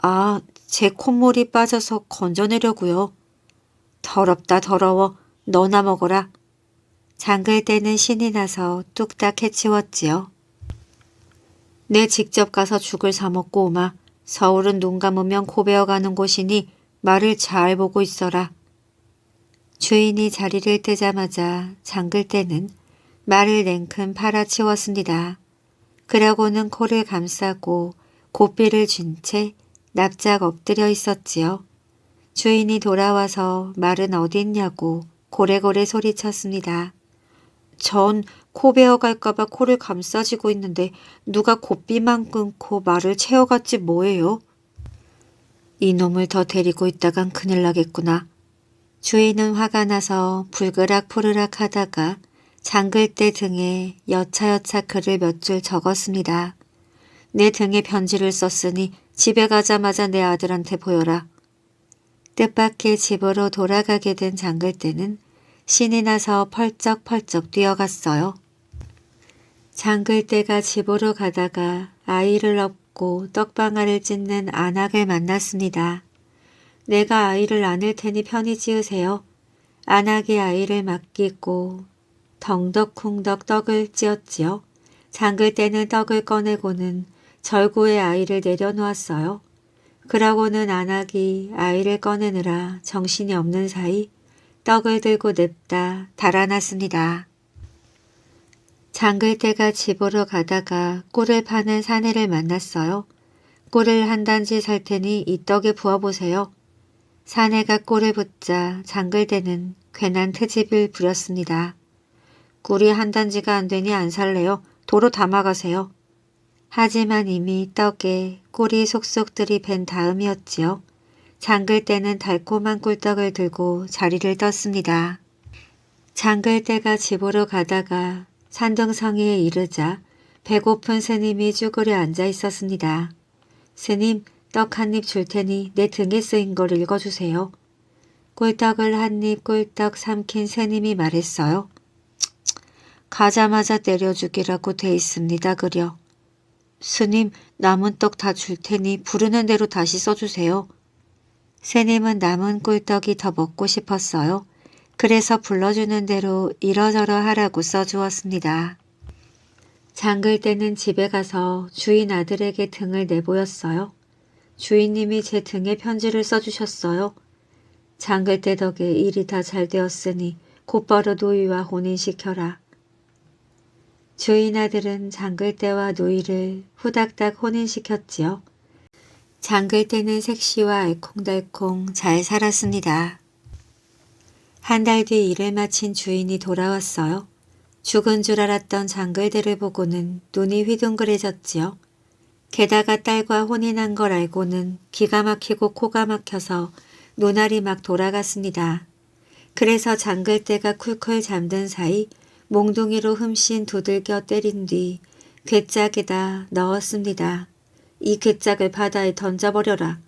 아, 제 콧물이 빠져서 건져내려고요. 더럽다 더러워. 너나 먹어라. 장글대는 신이 나서 뚝딱 해치웠지요. 내 직접 가서 죽을 사먹고 오마. 서울은 눈 감으면 코 베어가는 곳이니 말을 잘 보고 있어라. 주인이 자리를 뜨자마자 장글대는 말을 냉큼 팔아치웠습니다. 그러고는 코를 감싸고 고삐를 쥔 채 납작 엎드려 있었지요. 주인이 돌아와서 말은 어디 있냐고 고래고래 소리쳤습니다. 전 코 베어갈까봐 코를 감싸지고 있는데 누가 고삐만 끊고 말을 채워갔지 뭐예요? 이놈을 더 데리고 있다간 큰일 나겠구나. 주인은 화가 나서 불그락 푸르락 하다가 장글대 등에 여차여차 글을 몇 줄 적었습니다. 내 등에 편지를 썼으니 집에 가자마자 내 아들한테 보여라. 뜻밖의 집으로 돌아가게 된 장글대는 신이 나서 펄쩍펄쩍 뛰어갔어요. 장글대가 집으로 가다가 아이를 업고 떡방아를 찢는 안악을 만났습니다. 내가 아이를 안을 테니 편히 지으세요. 안악이 아이를 맡기고 덩덕쿵덕 떡을 찧었지요. 장글대는 떡을 꺼내고는 절구에 아이를 내려놓았어요. 그러고는 안악이 아이를 꺼내느라 정신이 없는 사이 떡을 들고 냅다 달아났습니다. 장글대가 집으로 가다가 꿀을 파는 사내를 만났어요. 꿀을 한 단지 살 테니 이 떡에 부어보세요. 사내가 꿀을 붓자 장글대는 괜한 트집을 부렸습니다. 꿀이 한 단지가 안 되니 안 살래요. 도로 담아가세요. 하지만 이미 떡에 꿀이 속속 들이밴 다음이었지요. 장글대는 달콤한 꿀떡을 들고 자리를 떴습니다. 장글대가 집으로 가다가 산등성이에 이르자 배고픈 스님이 쭈그려 앉아 있었습니다. 스님, 떡 한 입 줄 테니 내 등에 쓰인 걸 읽어주세요. 꿀떡을 한 입 꿀떡 삼킨 스님이 말했어요. 가자마자 때려주기라고 돼 있습니다. 그려. 스님, 남은 떡 다 줄 테니 부르는 대로 다시 써주세요. 스님은 남은 꿀떡이 더 먹고 싶었어요. 그래서 불러주는 대로 이러저러 하라고 써주었습니다. 잠글 때는 집에 가서 주인 아들에게 등을 내보였어요. 주인님이 제 등에 편지를 써주셨어요. 잠글 때 덕에 일이 다 잘 되었으니 곧바로 노이와 혼인시켜라. 주인 아들은 잠글 때와 노이를 후닥닥 혼인시켰지요. 잠글 때는 색시와 알콩달콩 잘 살았습니다. 한 달 뒤 일을 마친 주인이 돌아왔어요. 죽은 줄 알았던 잠글대를 보고는 눈이 휘둥그레졌지요. 게다가 딸과 혼인한 걸 알고는 기가 막히고 코가 막혀서 눈알이 막 돌아갔습니다. 그래서 잠글대가 쿨쿨 잠든 사이 몽둥이로 흠씬 두들겨 때린 뒤 괴짝에다 넣었습니다. 이 괴짝을 바다에 던져버려라.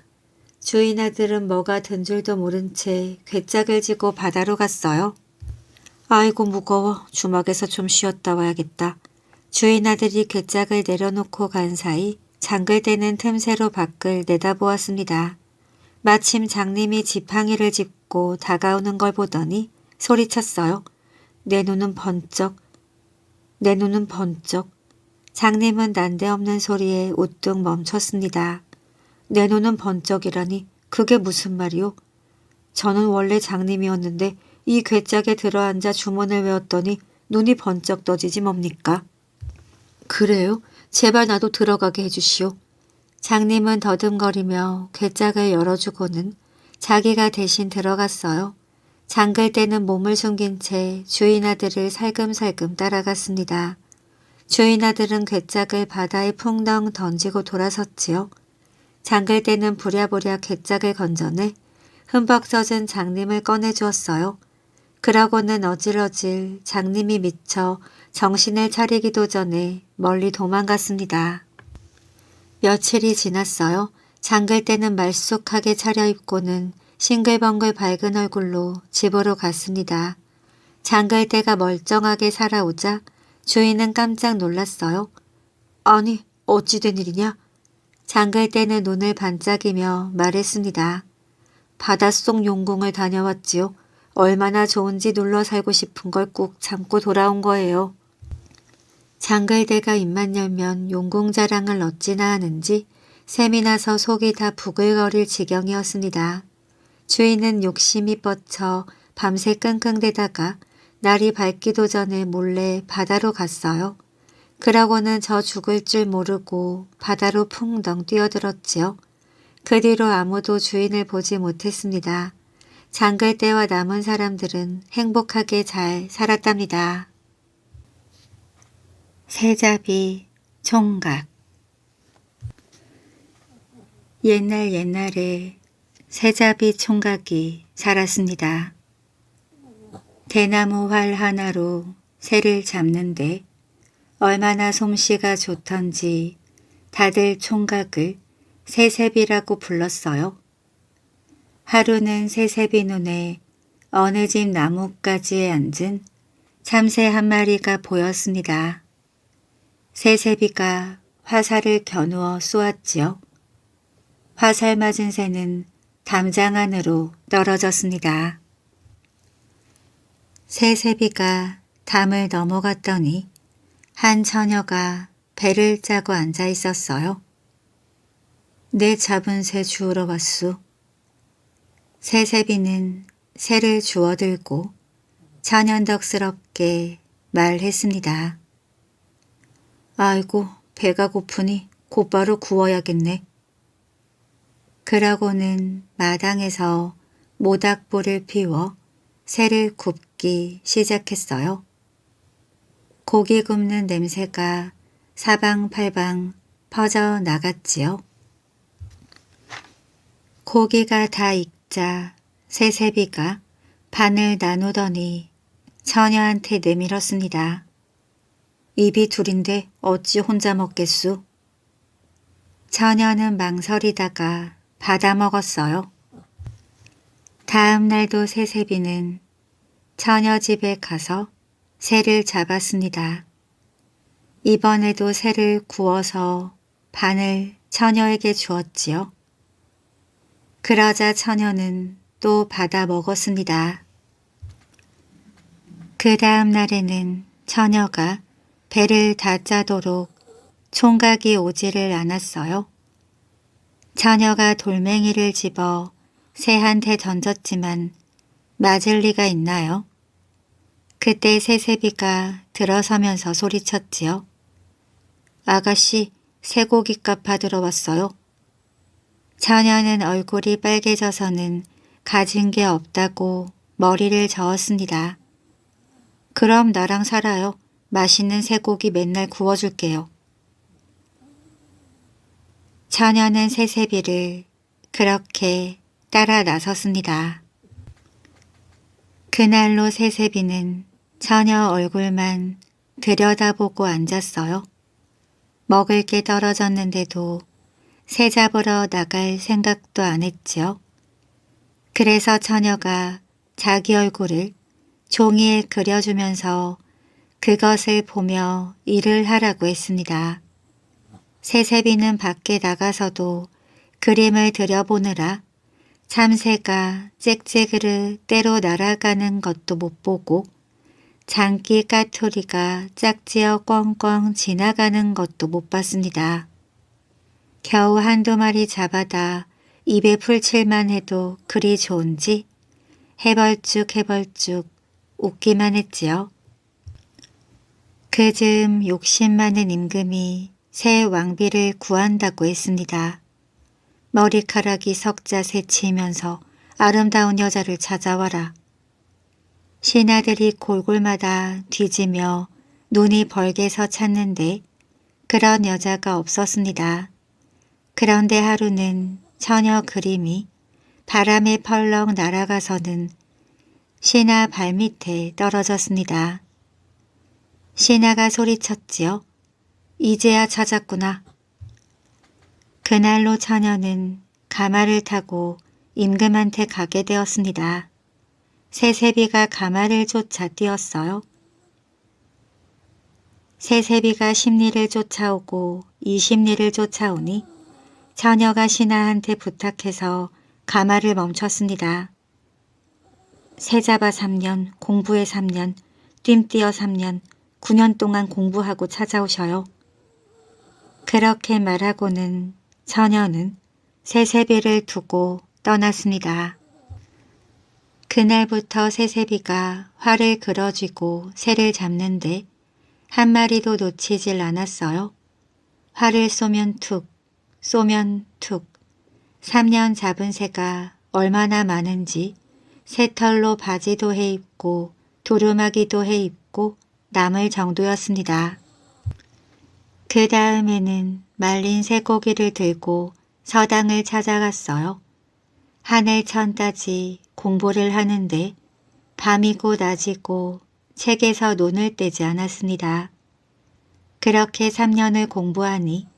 주인 아들은 뭐가 든 줄도 모른 채 괴짝을 지고 바다로 갔어요. 아이고 무거워. 주막에서 좀 쉬었다 와야겠다. 주인 아들이 괴짝을 내려놓고 간 사이 잠글대는 틈새로 밖을 내다보았습니다. 마침 장님이 지팡이를 짚고 다가오는 걸 보더니 소리쳤어요. 내 눈은 번쩍. 내 눈은 번쩍. 장님은 난데없는 소리에 우뚝 멈췄습니다. 내 눈은 번쩍이라니 그게 무슨 말이오? 저는 원래 장님이었는데 이 괴짝에 들어앉아 주문을 외웠더니 눈이 번쩍 떠지지 뭡니까? 그래요? 제발 나도 들어가게 해주시오. 장님은 더듬거리며 괴짝을 열어주고는 자기가 대신 들어갔어요. 잠글 때는 몸을 숨긴 채 주인 아들을 살금살금 따라갔습니다. 주인 아들은 괴짝을 바다에 풍덩 던지고 돌아섰지요. 잠글 때는 부랴부랴 괴짝을 건져내 흠뻑 젖은 장님을 꺼내주었어요. 그러고는 어질어질 장님이 미쳐 정신을 차리기도 전에 멀리 도망갔습니다. 며칠이 지났어요. 잠글 때는 말쑥하게 차려입고는 싱글벙글 밝은 얼굴로 집으로 갔습니다. 잠글 때가 멀쩡하게 살아오자 주인은 깜짝 놀랐어요. 아니, 어찌 된 일이냐? 잠글 때는 눈을 반짝이며 말했습니다. 바닷속 용궁을 다녀왔지요. 얼마나 좋은지 눌러 살고 싶은 걸 꾹 참고 돌아온 거예요. 잠글대가 입만 열면 용궁 자랑을 어찌나 하는지 샘이 나서 속이 다 부글거릴 지경이었습니다. 주인은 욕심이 뻗쳐 밤새 끙끙대다가 날이 밝기도 전에 몰래 바다로 갔어요. 그러고는 저 죽을 줄 모르고 바다로 풍덩 뛰어들었지요. 그 뒤로 아무도 주인을 보지 못했습니다. 잠글대와 남은 사람들은 행복하게 잘 살았답니다. 새잡이 총각. 옛날에 새잡이 총각이 살았습니다. 대나무 활 하나로 새를 잡는데 얼마나 솜씨가 좋던지 다들 총각을 새새비라고 불렀어요. 하루는 새새비 눈에 어느 집 나뭇가지에 앉은 참새 한 마리가 보였습니다. 새새비가 화살을 겨누어 쏘았지요. 화살 맞은 새는 담장 안으로 떨어졌습니다. 새새비가 담을 넘어갔더니 한 처녀가 배를 짜고 앉아 있었어요. 내 잡은 새 주우러 왔소. 새새비는 새를 주워들고 천연덕스럽게 말했습니다. 아이고, 배가 고프니 곧바로 구워야겠네. 그러고는 마당에서 모닥불을 피워 새를 굽기 시작했어요. 고기 굽는 냄새가 사방팔방 퍼져 나갔지요. 고기가 다 익자 새새비가 반을 나누더니 처녀한테 내밀었습니다. 입이 둘인데 어찌 혼자 먹겠소? 처녀는 망설이다가 받아먹었어요. 다음 날도 새새비는 처녀 집에 가서 새를 잡았습니다. 이번에도 새를 구워서 반을 처녀에게 주었지요. 그러자 처녀는 또 받아 먹었습니다. 그 다음 날에는 처녀가 배를 다 짜도록 총각이 오지를 않았어요. 처녀가 돌멩이를 집어 새한테 던졌지만 맞을 리가 있나요? 그때 새세비가 들어서면서 소리쳤지요. 아가씨, 쇠고기값 받으러 왔어요. 처녀는 얼굴이 빨개져서는 가진 게 없다고 머리를 저었습니다. 그럼 나랑 살아요. 맛있는 쇠고기 맨날 구워줄게요. 처녀는 새세비를 그렇게 따라 나섰습니다. 그날로 새세비는 처녀 얼굴만 들여다보고 앉았어요. 먹을 게 떨어졌는데도 새 잡으러 나갈 생각도 안 했지요. 그래서 처녀가 자기 얼굴을 종이에 그려주면서 그것을 보며 일을 하라고 했습니다. 새세비는 밖에 나가서도 그림을 들여보느라 참새가 짹짹으로 때로 날아가는 것도 못 보고 장기 까투리가 짝지어 꽝꽝 지나가는 것도 못 봤습니다. 겨우 한두 마리 잡아다 입에 풀칠만 해도 그리 좋은지 해벌쭉 웃기만 했지요. 그즈음 욕심 많은 임금이 새 왕비를 구한다고 했습니다. 머리카락이 석자 새치면서 아름다운 여자를 찾아와라. 신하들이 골골마다 뒤지며 눈이 벌게서 찾는데 그런 여자가 없었습니다. 그런데 하루는 처녀 그림이 바람에 펄럭 날아가서는 신하 발밑에 떨어졌습니다. 신하가 소리쳤지요. 이제야 찾았구나. 그날로 처녀는 가마를 타고 임금한테 가게 되었습니다. 새세비가 가마를 쫓아 뛰었어요. 새세비가 10리를 쫓아오고 20리를 쫓아오니 처녀가 신하한테 부탁해서 가마를 멈췄습니다. 새 잡아 3년, 공부해 3년, 뜀뛰어 3년, 9년 동안 공부하고 찾아오셔요. 그렇게 말하고는 처녀는 새세비를 두고 떠났습니다. 그날부터 새세비가 활을 그어쥐고 새를 잡는데 한 마리도 놓치질 않았어요. 활을 쏘면 툭, 쏘면 툭. 3년 잡은 새가 얼마나 많은지 새털로 바지도 해입고 두루마기도 해입고 남을 정도였습니다. 그 다음에는 말린 쇠고기를 들고 서당을 찾아갔어요. 하늘 천따지 공부를 하는데 밤이고 낮이고 책에서 눈을 떼지 않았습니다. 그렇게 3년을 공부하니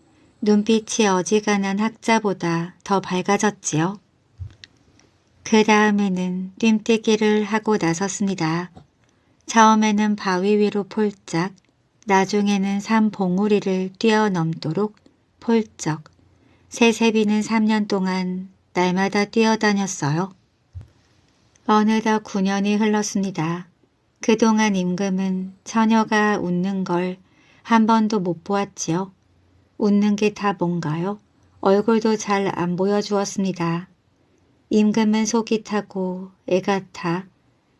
눈빛이 어지간한 학자보다 더 밝아졌지요. 그 다음에는 뜀뛰기를 하고 나섰습니다. 처음에는 바위 위로 폴짝, 나중에는 산 봉우리를 뛰어넘도록 폴쩍. 새세비는 3년 동안 날마다 뛰어다녔어요. 어느덧 9년이 흘렀습니다. 그동안 임금은 처녀가 웃는 걸 한 번도 못 보았지요. 웃는 게 다 뭔가요? 얼굴도 잘 안 보여주었습니다. 임금은 속이 타고 애가 타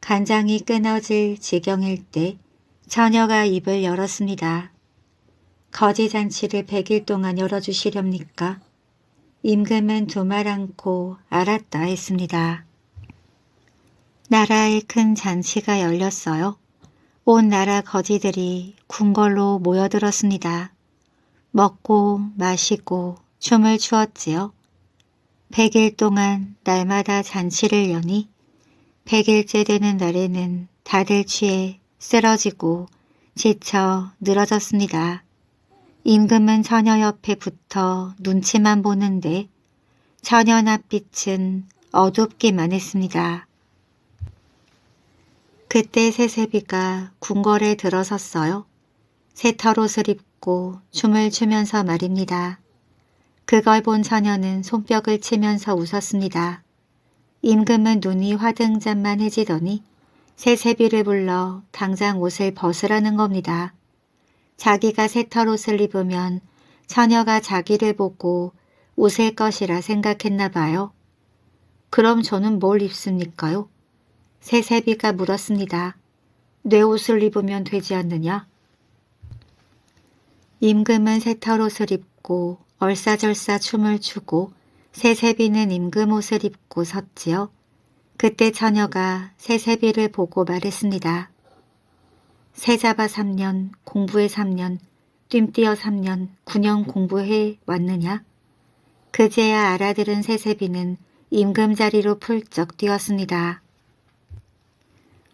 간장이 끊어질 지경일 때 처녀가 입을 열었습니다. 거지잔치를 100일 동안 열어주시렵니까? 임금은 두 말 않고 알았다 했습니다. 나라에 큰 잔치가 열렸어요. 온 나라 거지들이 궁궐로 모여들었습니다. 먹고 마시고 춤을 추었지요. 100일 동안 날마다 잔치를 여니 100일째 되는 날에는 다들 취해 쓰러지고 지쳐 늘어졌습니다. 임금은 처녀 옆에 붙어 눈치만 보는데 처녀 낯빛은 어둡기만 했습니다. 그때 새세비가 궁궐에 들어섰어요. 새털옷을 입고 춤을 추면서 말입니다. 그걸 본 처녀는 손뼉을 치면서 웃었습니다. 임금은 눈이 화등잔만해지더니 새세비를 불러 당장 옷을 벗으라는 겁니다. 자기가 새털옷을 입으면 처녀가 자기를 보고 웃을 것이라 생각했나 봐요. 그럼 저는 뭘 입습니까요? 새세비가 물었습니다. 내 옷을 입으면 되지 않느냐? 임금은 새털옷을 입고 얼싸절싸 춤을 추고 새세비는 임금 옷을 입고 섰지요. 그때 처녀가 새세비를 보고 말했습니다. 새 잡아 3년, 공부해 3년, 뜀뛰어 3년, 9년 공부해 왔느냐? 그제야 알아들은 새세비는 임금 자리로 풀쩍 뛰었습니다.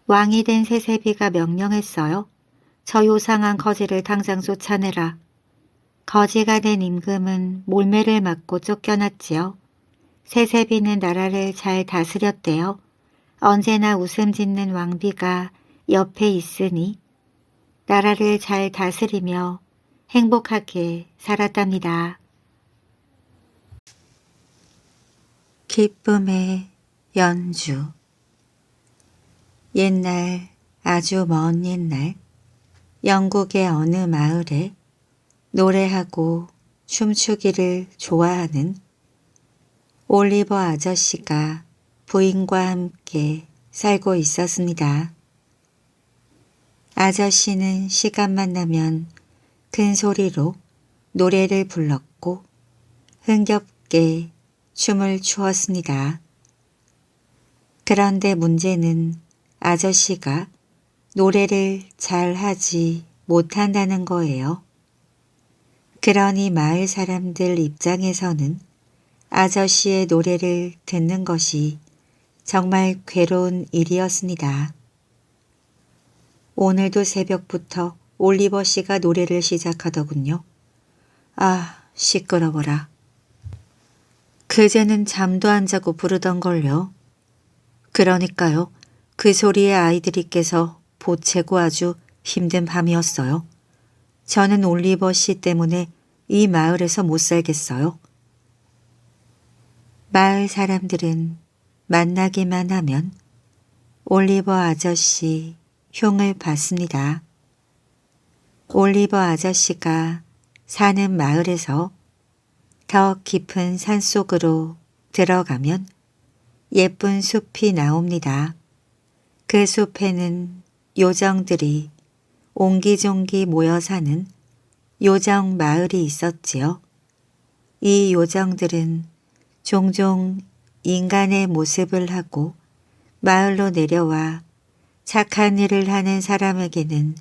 왕이 된 새세비가 명령했어요. 저 요상한 거지를 당장 쫓아내라. 거지가 된 임금은 몰매를 맞고 쫓겨났지요. 새세비는 나라를 잘 다스렸대요. 언제나 웃음 짓는 왕비가 옆에 있으니 나라를 잘 다스리며 행복하게 살았답니다. 기쁨의 연주. 옛날, 아주 먼 옛날, 영국의 어느 마을에 노래하고 춤추기를 좋아하는 올리버 아저씨가 부인과 함께 살고 있었습니다. 아저씨는 시간만 나면 큰 소리로 노래를 불렀고 흥겹게 춤을 추었습니다. 그런데 문제는 아저씨가 노래를 잘 하지 못한다는 거예요. 그러니 마을 사람들 입장에서는 아저씨의 노래를 듣는 것이 정말 괴로운 일이었습니다. 오늘도 새벽부터 올리버 씨가 노래를 시작하더군요. 아, 시끄러워라. 그제는 잠도 안 자고 부르던걸요. 그러니까요. 그 소리에 아이들이 깨서 보채고 아주 힘든 밤이었어요. 저는 올리버 씨 때문에 이 마을에서 못 살겠어요. 마을 사람들은 만나기만 하면 올리버 아저씨 흉을 봤습니다. 올리버 아저씨가 사는 마을에서 더 깊은 산속으로 들어가면 예쁜 숲이 나옵니다. 그 숲에는 요정들이 옹기종기 모여 사는 요정 마을이 있었지요. 이 요정들은 종종 인간의 모습을 하고 마을로 내려와 착한 일을 하는 사람에게는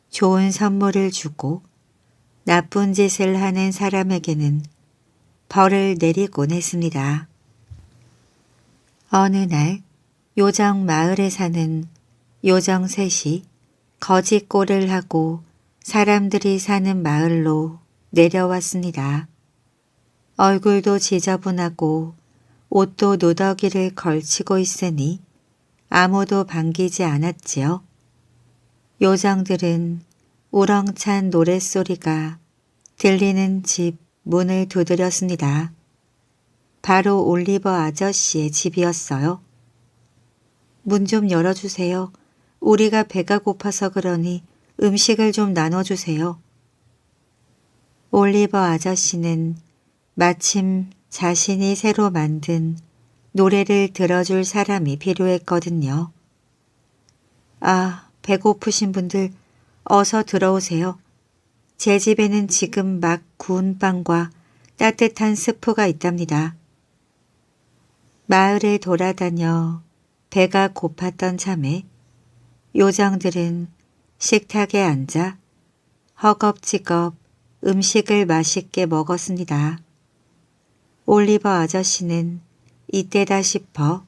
좋은 선물을 주고 나쁜 짓을 하는 사람에게는 벌을 내리곤 했습니다. 어느 날 요정 마을에 사는 요정 셋이 거짓골을 하고 사람들이 사는 마을로 내려왔습니다. 얼굴도 지저분하고 옷도 누더기를 걸치고 있으니 아무도 반기지 않았지요. 요정들은 우렁찬 노랫소리가 들리는 집 문을 두드렸습니다. 바로 올리버 아저씨의 집이었어요. 문 좀 열어주세요. 우리가 배가 고파서 그러니 음식을 좀 나눠주세요. 올리버 아저씨는 마침 자신이 새로 만든 노래를 들어줄 사람이 필요했거든요. 아, 배고프신 분들 어서 들어오세요. 제 집에는 지금 막 구운 빵과 따뜻한 스프가 있답니다. 마을을 돌아다녀 배가 고팠던 참에 요정들은 식탁에 앉아 허겁지겁 음식을 맛있게 먹었습니다. 올리버 아저씨는 이때다 싶어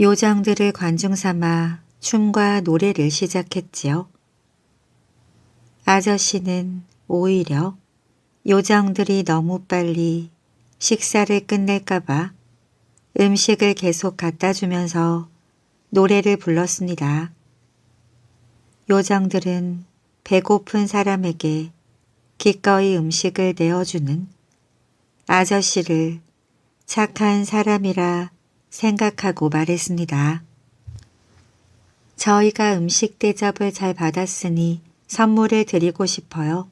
요정들을 관중 삼아 춤과 노래를 시작했지요. 아저씨는 오히려 요정들이 너무 빨리 식사를 끝낼까봐 음식을 계속 갖다 주면서 노래를 불렀습니다. 요정들은 배고픈 사람에게 기꺼이 음식을 내어주는 아저씨를 착한 사람이라 생각하고 말했습니다. 저희가 음식 대접을 잘 받았으니 선물을 드리고 싶어요.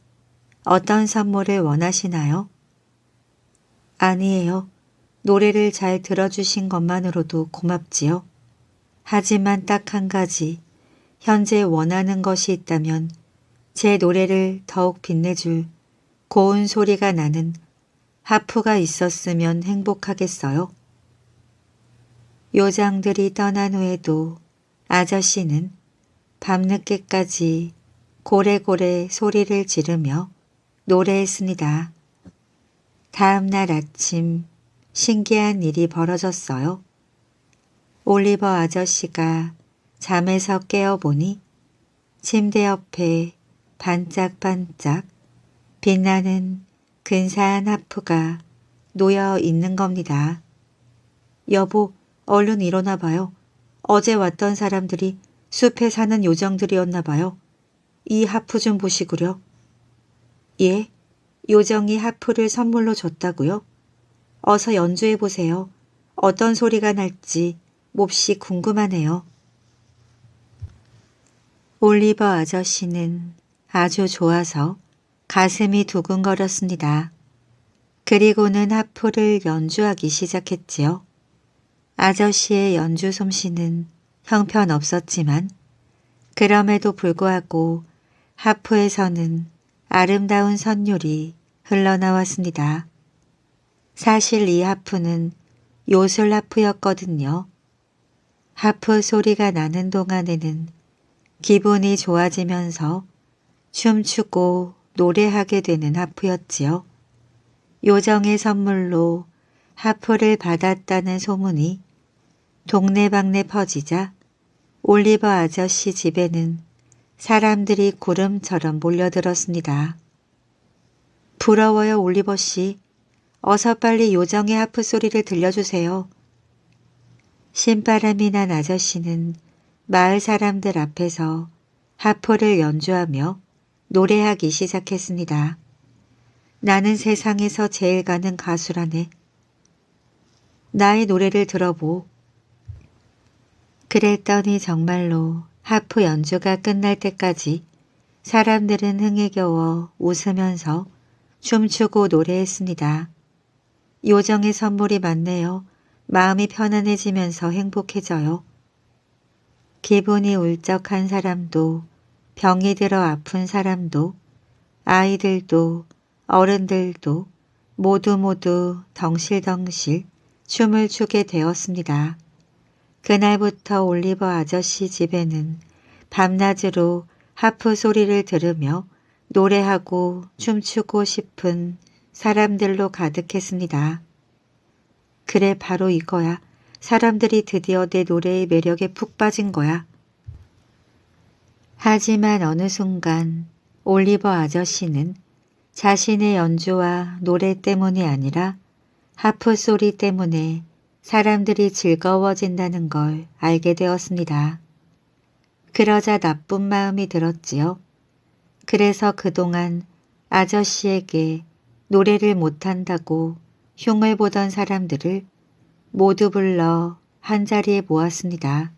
어떤 선물을 원하시나요? 아니에요. 노래를 잘 들어주신 것만으로도 고맙지요. 하지만 딱 한 가지, 현재 원하는 것이 있다면 제 노래를 더욱 빛내줄 고운 소리가 나는 하프가 있었으면 행복하겠어요. 요정들이 떠난 후에도 아저씨는 밤늦게까지 고래고래 소리를 지르며 노래했습니다. 다음 날 아침 신기한 일이 벌어졌어요. 올리버 아저씨가 잠에서 깨어보니 침대 옆에 반짝반짝 빛나는 근사한 하프가 놓여 있는 겁니다. 여보, 얼른 일어나 봐요. 어제 왔던 사람들이 숲에 사는 요정들이었나 봐요. 이 하프 좀 보시구려. 예? 요정이 하프를 선물로 줬다고요? 어서 연주해 보세요. 어떤 소리가 날지 몹시 궁금하네요. 올리버 아저씨는 아주 좋아서 가슴이 두근거렸습니다. 그리고는 하프를 연주하기 시작했지요. 아저씨의 연주 솜씨는 형편없었지만 그럼에도 불구하고 하프에서는 아름다운 선율이 흘러나왔습니다. 사실 이 하프는 요술 하프였거든요. 하프 소리가 나는 동안에는 기분이 좋아지면서 춤추고 노래하게 되는 하프였지요. 요정의 선물로 하프를 받았다는 소문이 동네방네 퍼지자 올리버 아저씨 집에는 사람들이 구름처럼 몰려들었습니다. 부러워요, 올리버 씨. 어서 빨리 요정의 하프 소리를 들려주세요. 신바람이 난 아저씨는 마을 사람들 앞에서 하프를 연주하며 노래하기 시작했습니다. 나는 세상에서 제일 가는 가수라네. 나의 노래를 들어보. 그랬더니 정말로 하프 연주가 끝날 때까지 사람들은 흥에 겨워 웃으면서 춤추고 노래했습니다. 요정의 선물이 많네요. 마음이 편안해지면서 행복해져요. 기분이 울적한 사람도, 병이 들어 아픈 사람도, 아이들도, 어른들도 모두 덩실덩실 춤을 추게 되었습니다. 그날부터 올리버 아저씨 집에는 밤낮으로 하프 소리를 들으며 노래하고 춤추고 싶은 사람들로 가득했습니다. 그래, 바로 이거야. 사람들이 드디어 내 노래의 매력에 푹 빠진 거야. 하지만 어느 순간 올리버 아저씨는 자신의 연주와 노래 때문이 아니라 하프 소리 때문에 사람들이 즐거워진다는 걸 알게 되었습니다. 그러자 나쁜 마음이 들었지요. 그래서 그동안 아저씨에게 노래를 못한다고 흉을 보던 사람들을 모두 불러 한자리에 모았습니다.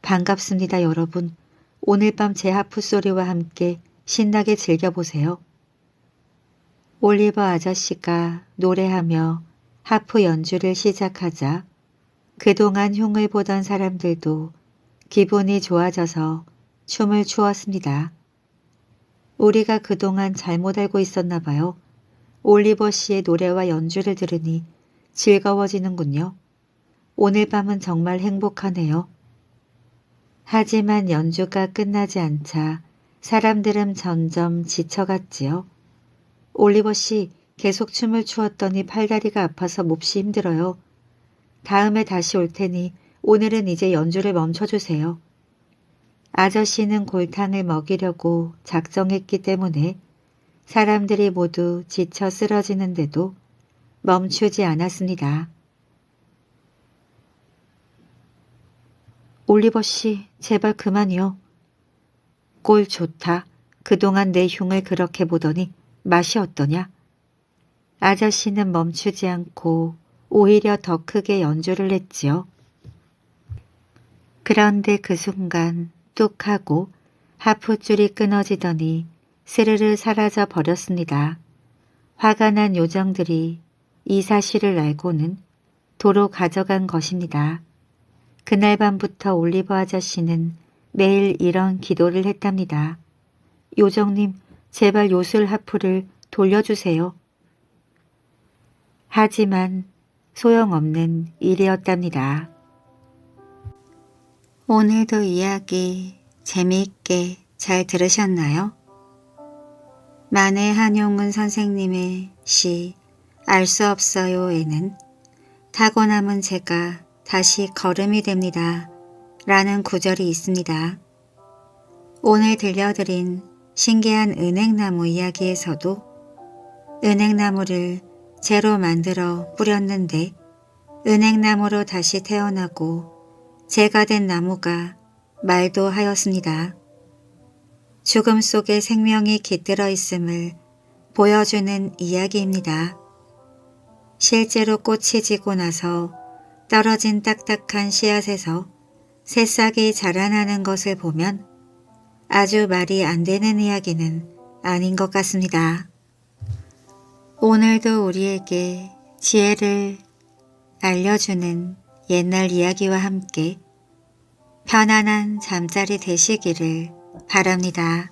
반갑습니다, 여러분. 오늘 밤 제 하프 소리와 함께 신나게 즐겨보세요. 올리버 아저씨가 노래하며 하프 연주를 시작하자 그동안 흉을 보던 사람들도 기분이 좋아져서 춤을 추었습니다. 우리가 그동안 잘못 알고 있었나 봐요. 올리버 씨의 노래와 연주를 들으니 즐거워지는군요. 오늘 밤은 정말 행복하네요. 하지만 연주가 끝나지 않자 사람들은 점점 지쳐갔지요. 올리버 씨, 계속 춤을 추었더니 팔다리가 아파서 몹시 힘들어요. 다음에 다시 올 테니 오늘은 이제 연주를 멈춰주세요. 아저씨는 골탕을 먹이려고 작정했기 때문에 사람들이 모두 지쳐 쓰러지는데도 멈추지 않았습니다. 올리버 씨, 제발 그만이요. 꼴 좋다. 그동안 내 흉을 그렇게 보더니 맛이 어떠냐? 아저씨는 멈추지 않고 오히려 더 크게 연주를 했지요. 그런데 그 순간 뚝 하고 하프줄이 끊어지더니 스르르 사라져 버렸습니다. 화가 난 요정들이 이 사실을 알고는 도로 가져간 것입니다. 그날 밤부터 올리버 아저씨는 매일 이런 기도를 했답니다. 요정님, 제발 요술 하프를 돌려주세요. 하지만 소용없는 일이었답니다. 오늘도 이야기 재미있게 잘 들으셨나요? 만해 한용운 선생님의 시 알 수 없어요에는 타고남은 제가 다시 걸음이 됩니다 라는 구절이 있습니다. 오늘 들려드린 신기한 은행나무 이야기에서도 은행나무를 재로 만들어 뿌렸는데 은행나무로 다시 태어나고 재가 된 나무가 말도 하였습니다. 죽음 속에 생명이 깃들어 있음을 보여주는 이야기입니다. 실제로 꽃이 지고 나서 떨어진 딱딱한 씨앗에서 새싹이 자라나는 것을 보면 아주 말이 안 되는 이야기는 아닌 것 같습니다. 오늘도 우리에게 지혜를 알려주는 옛날 이야기와 함께 편안한 잠자리 되시기를 바랍니다.